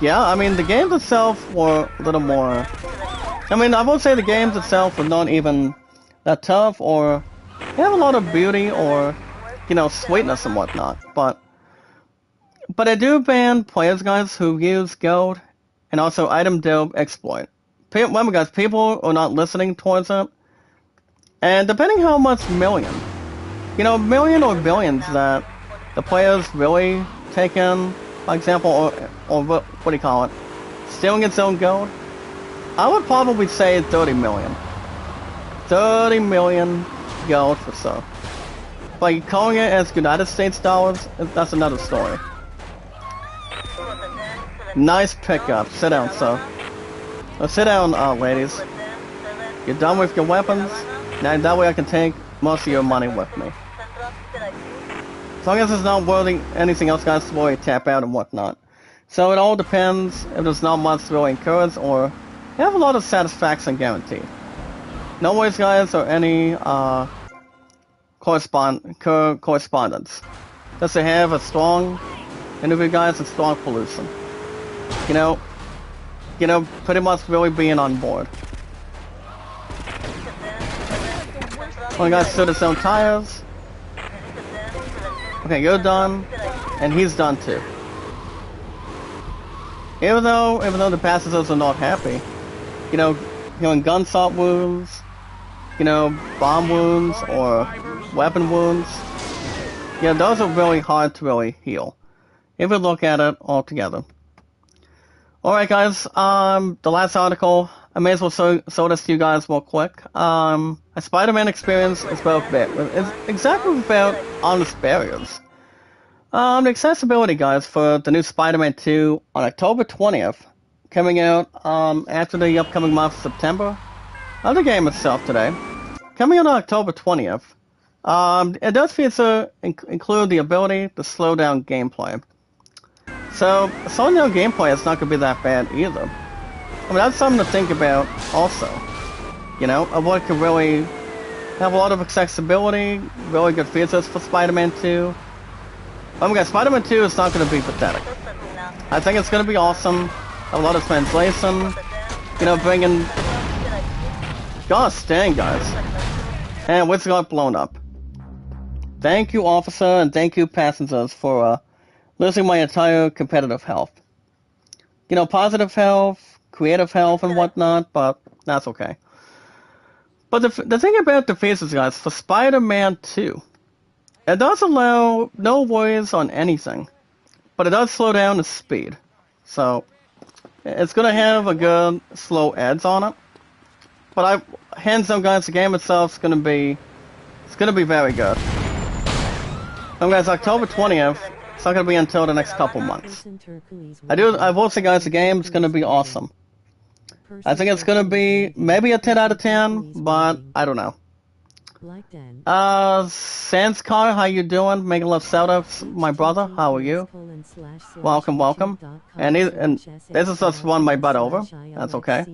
yeah, I mean, the games itself were a little more, I mean, I will say the games itself were not even that tough, or they have a lot of beauty, or, you know, sweetness and whatnot, but I do ban players, guys, who use gold, and also item dope exploit. Remember, guys, people are not listening towards it, and depending how much million or billions that the players really take in, for example, or what do you call it, stealing its own gold, I would probably say 30 million. 30 million gold for so. But calling it as United States dollars, that's another story. Nice pickup. Sit down, sir. Now sit down, ladies. You're done with your weapons? Now that way I can take most of your money with me. As long as it's not worth anything else, guys, to really tap out and whatnot. So it all depends if there's not much to really encourage, or you have a lot of satisfaction guaranteed. No worries, guys, or any correspondence. Just to have a strong interview, guys, and strong pollution. You know, pretty much really being on board. One guy stood his own tires. Okay, you're done, and he's done too. Even though the passengers are not happy, you know, healing gunshot wounds, you know, bomb wounds or weapon wounds, yeah, those are really hard to really heal. If we look at it all together. Alright guys, the last article, I may as well show this to you guys real quick. A Spider-Man experience is exactly about honest barriers. The accessibility guys for the new Spider-Man 2 on October 20th, coming out after the upcoming month of September. The game itself today, coming out on October 20th. It does feature include the ability to slow down gameplay. So, slowing down gameplay is not going to be that bad either. I mean, that's something to think about also. You know, what could really have a lot of accessibility, really good features for Spider-Man 2. Oh my god, Spider-Man 2 is not going to be pathetic. I think it's going to be awesome. A lot of translation. You know, bringing... Gosh dang, guys. And what's got blown up. Thank you, officer, and thank you, passengers, for, losing my entire competitive health. You know, positive health, creative health, and whatnot, but that's okay. But the thing about the features, guys, for Spider-Man 2, it does allow no worries on anything, but it does slow down the speed. So, it's going to have a good slow edge on it. But hands down, guys, the game itself is going to be very good. And guys, October 20th, it's not going to be until the next couple months. I will say, guys, the game is going to be awesome. I think it's going to be maybe a 10 out of 10, but I don't know. Sanskar, how you doing? Making love shoutouts, my brother. How are you? Welcome, welcome. And this is just run my butt over. That's okay.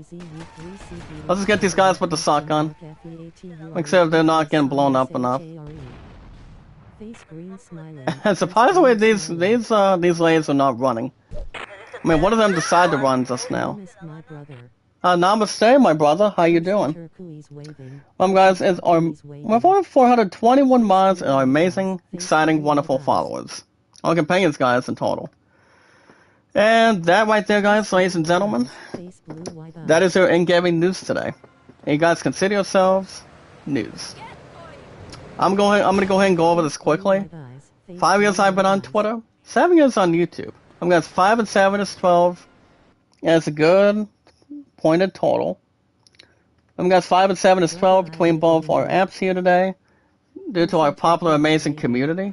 Let's just get these guys with the shotgun. Make sure they're not getting blown up enough. And surprisingly, these ladies are not running. I mean, one of them decided to run just now. Namaste, my brother. How you doing? Guys, we have over 421 mods and our amazing, exciting, wonderful followers. Our companions, guys, in total. And that right there, guys, ladies and gentlemen, that is your in-gaming news today. And you guys consider yourselves news. I'm gonna go ahead and go over this quickly. 5 years I've been on Twitter, 7 years on YouTube. Guys, 5 and 7 is 12, and it's a good pointed total. Guys, 5 and 7 is 12 between both our apps here today, due to our popular, amazing community.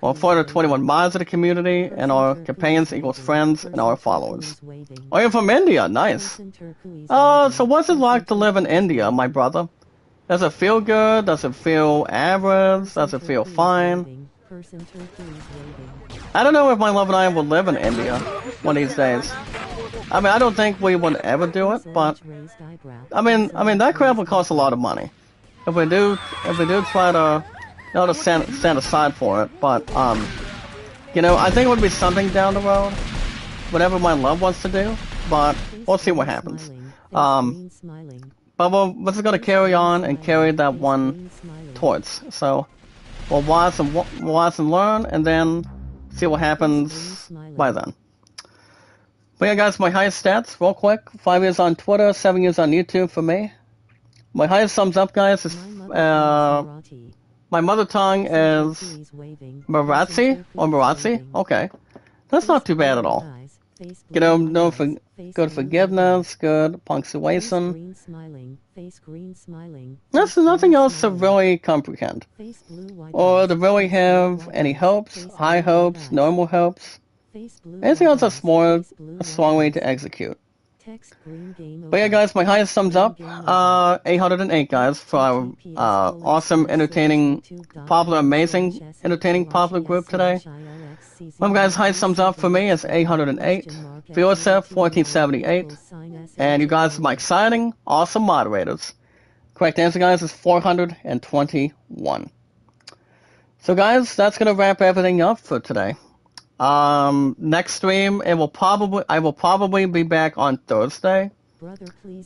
Well, 421 mods of the community, and our companions equals friends and our followers. Oh, you're from India, nice. So what's it like to live in India, my brother? Does it feel good? Does it feel average? Does it feel fine? I don't know if my love and I will live in India one of these days. I mean, I don't think we would ever do it, but I mean that crap would cost a lot of money. If we do try to, you know, to stand aside for it, but you know, I think it would be something down the road, whatever my love wants to do, but we'll see what happens. But we're just gonna carry on and carry that one towards. So we'll watch and learn, and then see what happens by then. But yeah, guys, my highest stats, real quick: 5 years on Twitter, 7 years on YouTube for me. My highest thumbs up, guys, is my mother tongue is Marathi or Marathi. Okay, that's not too bad at all. You know, good forgiveness, good punctuation. That's nothing else to really comprehend, or to really have any hopes, high hopes, normal hopes. Anything else that's more a strong way to execute. But yeah, guys, my highest thumbs up, 808, guys, for our awesome, entertaining, popular, amazing, entertaining, popular group today. Guys, highest thumbs up for me is 808. For yourself, 1478. And you guys are my exciting, awesome moderators. Correct answer, guys, is 421. So, guys, that's gonna wrap everything up for today. Next stream, I will probably be back on Thursday.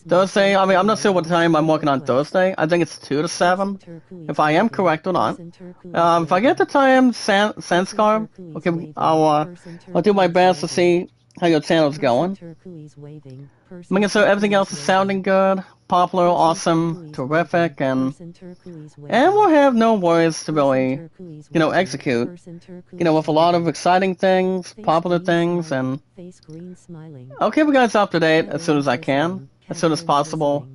Thursday, I mean, I'm not sure what time I'm working on Thursday. I think it's 2 to 7, if I am correct or not. If I get the time, Sanskar, okay, I'll do my best to see how your channel's going. Making sure everything else is sounding good, popular, awesome, terrific, and we'll have no worries to really, execute, with a lot of exciting things, popular things, and I'll keep you guys up to date as soon as I can, as soon as possible,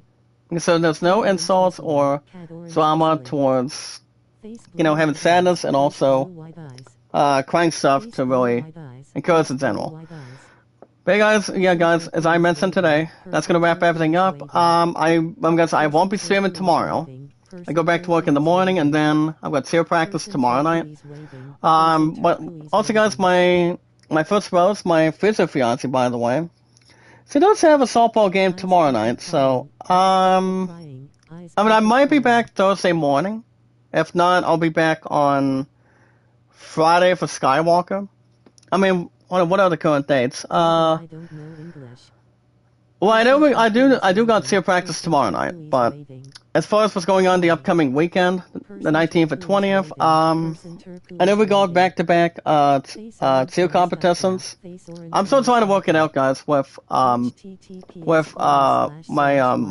so there's no insults or drama towards, having sadness and also crying stuff to really encourage in general. But yeah, guys, as I mentioned today, that's gonna wrap everything up. I won't be streaming tomorrow. I go back to work in the morning, and then I've got cheer practice tomorrow night. But also, guys, my first rose, my future fiance, by the way, she does have a softball game tomorrow night. So, I might be back Thursday morning. If not, I'll be back on Friday for Skywalker. I mean, what are the current dates? Well, I know I do got cheer practice tomorrow night, but as far as what's going on the upcoming weekend, the 19th and 20th, I know we got back-to-back cheer competitions. I'm still trying to work it out, guys, with my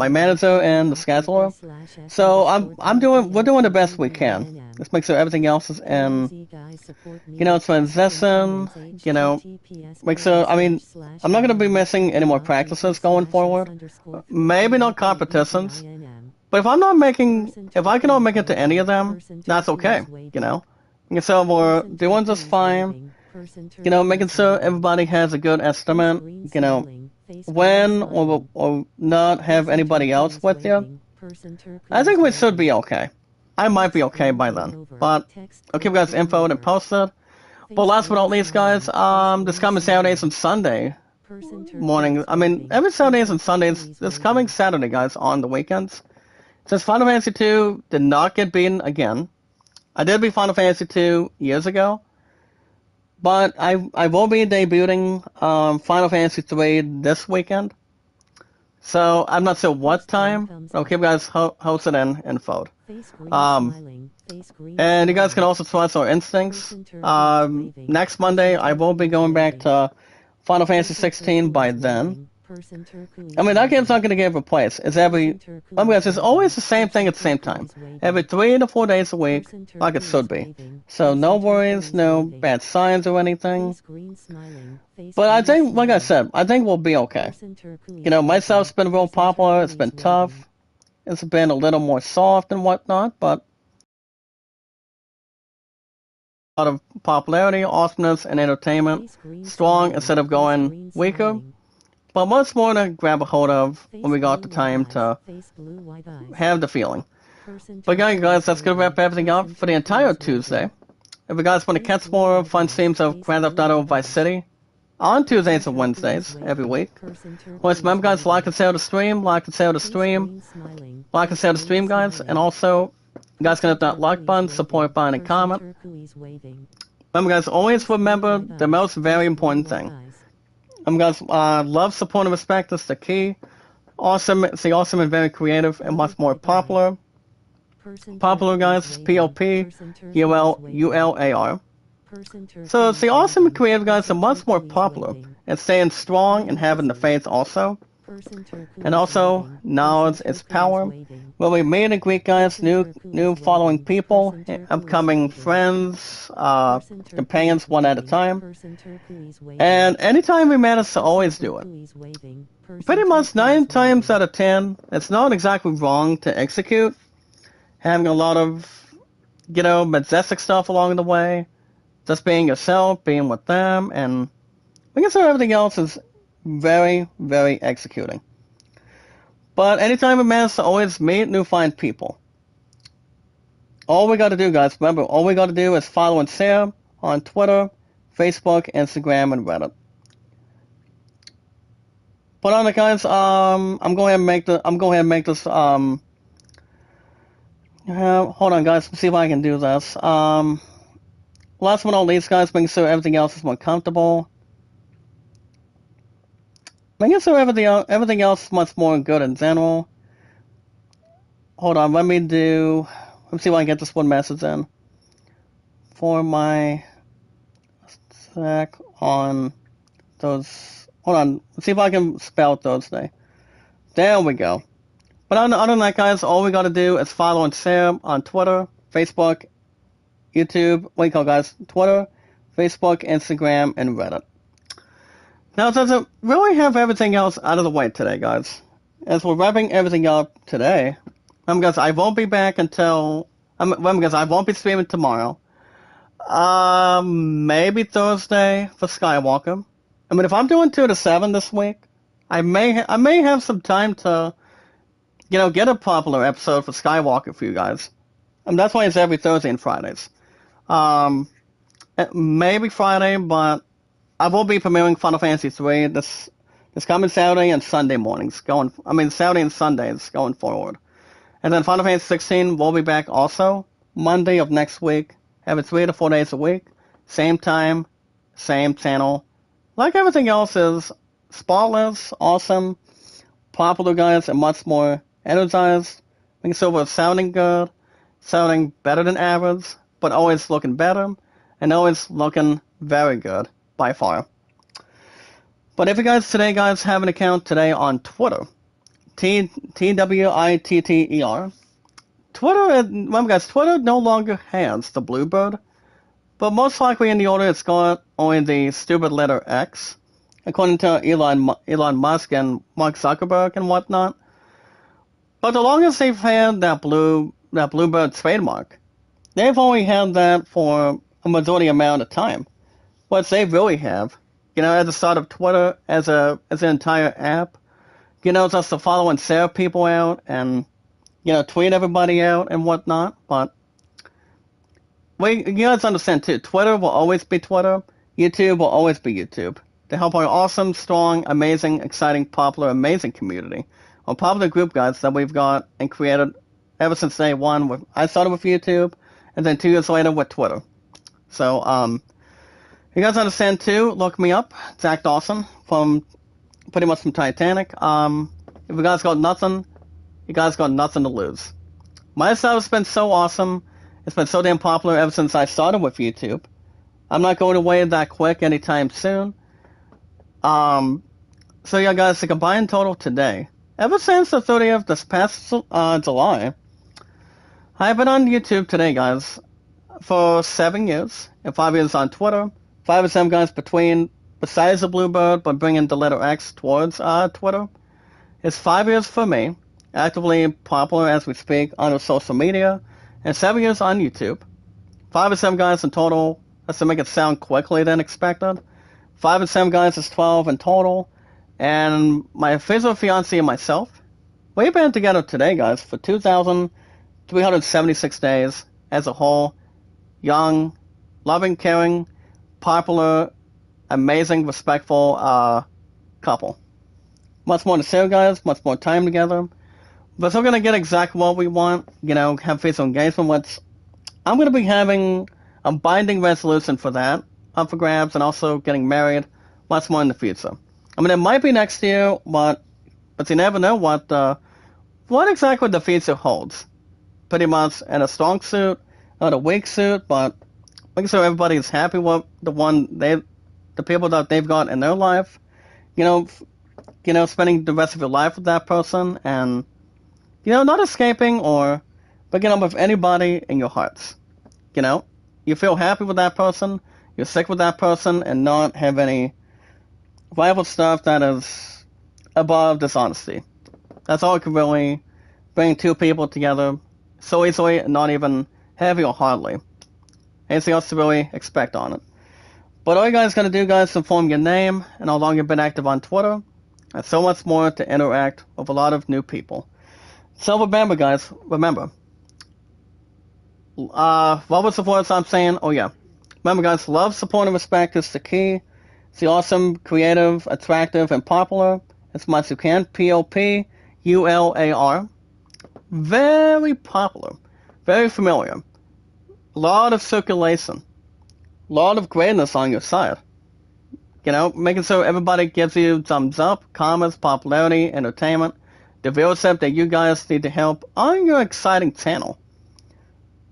manager and the scheduler. So we're doing the best we can. Let's make sure everything else is in, transition, make sure, I'm not gonna be missing any more practices going forward. Maybe not competitions. But if I cannot make it to any of them, that's okay, So we're doing just fine, making sure everybody has a good estimate, when or not have anybody else with you. I think we should be okay. I might be okay by then, but I'll keep you guys info and posted. But last but not least, guys, this coming Saturdays and Sunday morning, every Saturdays and Sundays, this coming Saturday, guys, on the weekends, since Final Fantasy II did not get beaten again, I did beat Final Fantasy II years ago, but I will be debuting Final Fantasy III this weekend. So I'm not sure what time, but I'll keep you guys hosted and info. And you guys can also trust our instincts. Next Monday, I will be going back to Final Fantasy 16 by then. That game's not going to get replaced. It's always the same thing at the same time. Every 3 to 4 days a week, like it should be. So no worries, no bad signs or anything. But I think, like I said, I think we'll be okay. My stuff's been real popular, it's been tough. It's been a little more soft and whatnot, but a lot of popularity, awesomeness, and entertainment. Strong instead of going weaker. But much more to grab a hold of when we got the time to have the feeling. But guys, that's going to wrap everything up for the entire Tuesday. If you guys want to catch more fun streams of Grand Theft Auto Vice City on Tuesdays and Wednesdays every week, well, remember, guys, like and share the stream, guys, and also, you guys can hit that like button, support button, and comment. Remember, guys, always remember the most very important thing. Guys, love, support, and respect is the key. Awesome and very creative and much more popular. Popular, guys, is POPULAR. So, awesome and creative, guys, are much more popular and staying strong and having the faith also. And also, knowledge is power. When we meet and greet, guys, new following people, upcoming friends, companions one at a time. And anytime we manage to always do it. Pretty much 9 times out of 10, it's not exactly wrong to execute. Having a lot of, majestic stuff along the way. Just being yourself, being with them, and I guess everything else is very, very executing. But anytime we manage to always meet new fine people. All we gotta do, guys, remember, all we gotta do is follow and share on Twitter, Facebook, Instagram, and Reddit. But on the guys, I'm going to make this, hold on, guys, let's see if I can do this. Last but not least, guys, making sure everything else is more comfortable. I guess so everything else much more good in general. Hold on, let me see if I can get this one message in. For my sec on those, hold on, let's see if I can spell Thursday. There we go. But other than that, guys, all we gotta do is follow and share on Twitter, Facebook, YouTube, what do you call it, guys? Twitter, Facebook, Instagram, and Reddit. Now, does it really have everything else out of the way today, guys? As we're wrapping everything up today, remember, guys, I won't be back until, remember, guys, I won't be streaming tomorrow. Maybe Thursday for Skywalker. I mean, if I'm doing 2 to 7 this week, I may have some time to, get a popular episode for Skywalker for you guys. I mean, that's why it's every Thursday and Fridays. Maybe Friday, but I will be premiering Final Fantasy III this coming Saturday and Sunday mornings. Saturday and Sundays going forward. And then Final Fantasy 16 will be back also Monday of next week. Every 3 to 4 days a week. Same time, same channel. Like everything else is spotless, awesome, popular, guys, and much more energized. Making sure we're sounding good, sounding better than average, but always looking better, and always looking very good, by far. But if you guys today, guys, have an account today on Twitter, TWITTER, remember, guys, Twitter no longer has the Bluebird, but most likely in the order it's got only the stupid letter X, according to Elon Musk and Mark Zuckerberg and whatnot. But the longest they've had that Bluebird trademark, they've only had that for a majority amount of time. What they really have, at the start of Twitter as an entire app, just to follow and share people out and, tweet everybody out and whatnot. But you guys understand too, Twitter will always be Twitter, YouTube will always be YouTube. To help our awesome, strong, amazing, exciting, popular, amazing community, a popular group, guys, that we've got and created ever since day one. I started with YouTube, and then 2 years later with Twitter. So, you guys understand too, look me up, Zach Dawson, pretty much from Titanic. If you guys got nothing, you guys got nothing to lose. My style has been so awesome, it's been so damn popular ever since I started with YouTube. I'm not going away that quick anytime soon. So yeah, guys, the combined total today, ever since the 30th this past July, I've been on YouTube today, guys, for 7 years, and 5 years on Twitter. 5 of them, guys, besides the Bluebird, but bringing the letter X towards Twitter. It's 5 years for me, actively popular as we speak on social media, and 7 years on YouTube. 5 of them, guys, in total. Let's make it sound quickly than expected. 5 of them, guys, is 12 in total. And my official fiancé and myself, we've been together today, guys, for 2,376 days as a whole. Young, loving, caring, popular, amazing, respectful couple. Much more to share, guys, much more time together. We're still going to get exactly what we want, have physical engagement, which I'm going to be having a binding resolution for that, up for grabs, and also getting married much more in the future. I mean, it might be next year, but you never know what exactly the future holds. Pretty much in a strong suit, not a weak suit, but making sure everybody is happy with the people that they've got in their life. Spending the rest of your life with that person, and not escaping or breaking up with anybody in your hearts. You feel happy with that person, you're sick with that person, and not have any rival stuff that is above dishonesty. That's all it can really bring two people together so easily, and not even heavy or hardly. Anything else to really expect on it. But all you guys gotta do, guys, is inform your name and how long you've been active on Twitter, and so much more to interact with a lot of new people. So remember, guys, what was the words I'm saying? Oh yeah. Remember, guys, love, support, and respect is the key. It's the awesome, creative, attractive, and popular as much as you can. Popular. Very popular. Very familiar. A lot of circulation. A lot of greatness on your side. You know, making sure everybody gives you thumbs up, comments, popularity, entertainment, the viewership that you guys need to help on your exciting channel.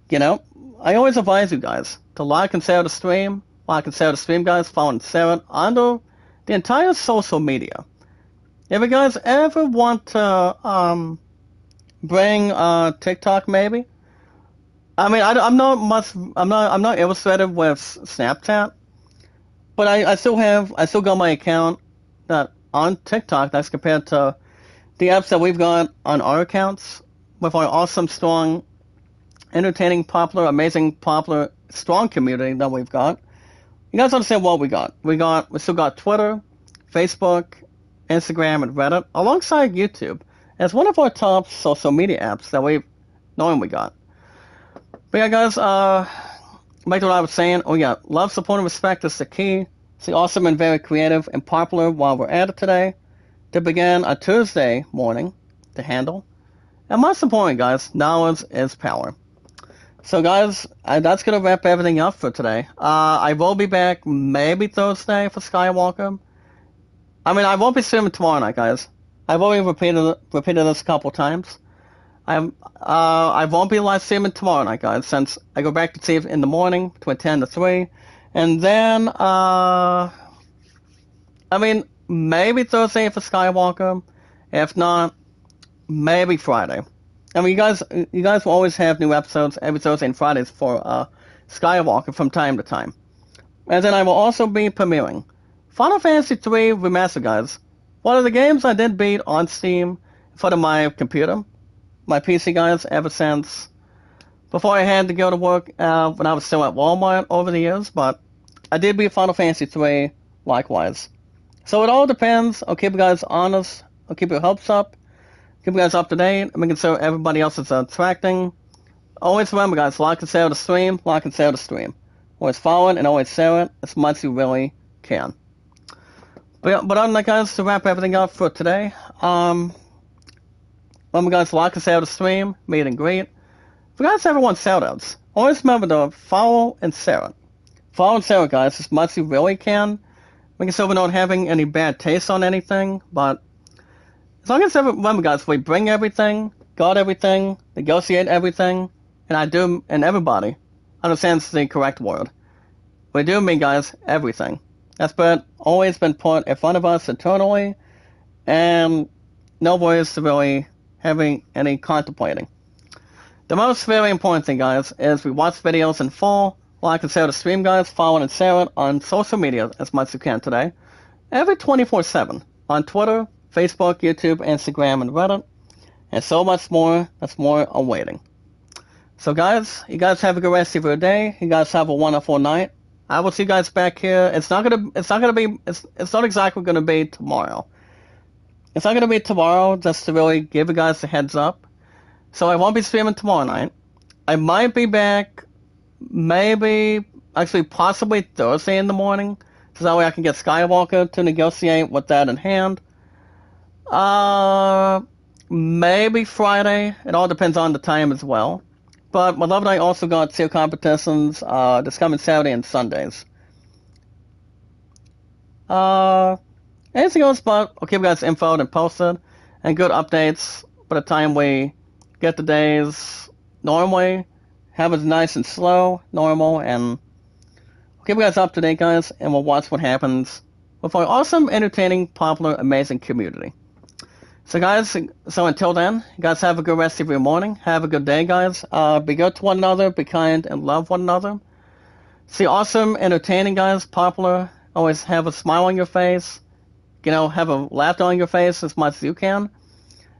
You know, I always advise you guys to like and share the stream, guys, follow and share it under the entire social media. If you guys ever want to bring TikTok, maybe. I mean, I'm not illustrated with Snapchat, but I still got my account that on TikTok that's compared to the apps that we've got on our accounts with our awesome, strong, entertaining, popular, amazing, popular, strong community that we've got. You guys understand what we got? We still got Twitter, Facebook, Instagram, and Reddit, alongside YouTube, as one of our top social media apps that we've known we got. But yeah, guys, back to what I was saying. Oh yeah, love, support, and respect is the key. Stay awesome and very creative and popular while we're at it today. To begin a Tuesday morning to handle. And most important, guys, knowledge is power. So, guys, that's going to wrap everything up for today. I will be back maybe Thursday for Skywalker. I mean, I won't be streaming tomorrow night, guys. I've already repeated this a couple times. I won't be live streaming tomorrow night, guys, since I go back to sleep in the morning between 10 to 3. And then, I mean, maybe Thursday for Skywalker. If not, maybe Friday. I mean, you guys will always have new episodes every Thursday and Fridays for Skywalker from time to time. And then I will also be premiering Final Fantasy III Remastered, guys. One of the games I did beat on Steam in front of my computer, my PC, guys, ever since before I had to go to work when I was still at Walmart over the years. But I did beat Final Fantasy III likewise. So it all depends. I'll keep you guys honest. I'll keep your hopes up. Keep you guys up to date. I'm making sure everybody else is tracking. Always remember, guys, like and share the stream. Like and share the stream. Always follow it and always share it as much as you really can. But other than that, guys, to wrap everything up for today, remember, guys, like and share the stream. Meet and greet. If you guys ever want shoutouts, always remember to follow and share it. Follow and share it, guys, as much as you really can. Making sure we're not having any bad taste on anything, but as long as remember, guys, we bring everything, got everything, negotiate everything, and everybody understands the correct word. We do mean, guys, everything. That's always been put in front of us internally, and no voice to really having any contemplating. The most very important thing, guys, is we watch videos in full, like and share the stream, guys, follow and share it on social media as much as you can today, every 24/7 on Twitter, Facebook, YouTube, Instagram, and Reddit, and so much more. That's more awaiting. So, guys, you guys have a good rest of your day. You guys have a wonderful night. I will see you guys back here. It's not exactly gonna be tomorrow. It's not gonna be tomorrow, just to really give you guys a heads up. So I won't be streaming tomorrow night. I might be back, possibly Thursday in the morning, so that way I can get Skywalker to negotiate with that in hand. Maybe Friday. It all depends on the time as well. But my love and I also got 2 competitions this coming Saturday and Sundays. Anything else, but I'll keep you guys infoed and posted, and good updates by the time we get the days normally. Have it nice and slow, normal, and I'll keep you guys up to date, guys, and we'll watch what happens with our awesome, entertaining, popular, amazing community. So, guys, until then, you guys have a good rest of your morning. Have a good day, guys. Be good to one another, be kind, and love one another. See awesome, entertaining, guys, popular. Always have a smile on your face. You know, have a laughter on your face as much as you can.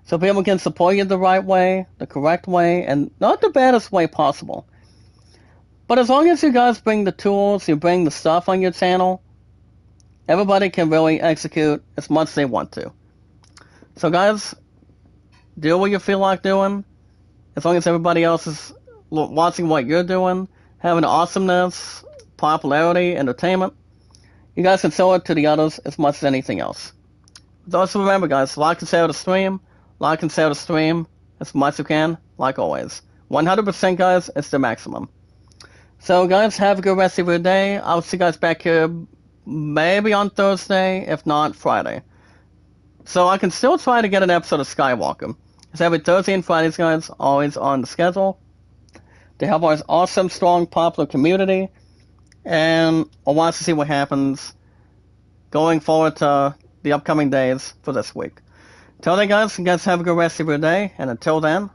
So people can support you the right way, the correct way, and not the baddest way possible. But as long as you guys bring the tools, you bring the stuff on your channel, everybody can really execute as much as they want to. So, guys, do what you feel like doing. As long as everybody else is watching what you're doing, having awesomeness, popularity, entertainment, you guys can show it to the others as much as anything else. But also remember, guys, like and share the stream. Like and share the stream as much as you can, like always. 100%, guys, is the maximum. So, guys, have a good rest of your day. I'll see you guys back here maybe on Thursday, if not Friday. So I can still try to get an episode of Skywalker. It's every Thursday and Fridays, guys, always on the schedule. To help our awesome, strong, popular community. And I'll watch to see what happens going forward to the upcoming days for this week. Till then, guys, you guys have a good rest of your day. And until then,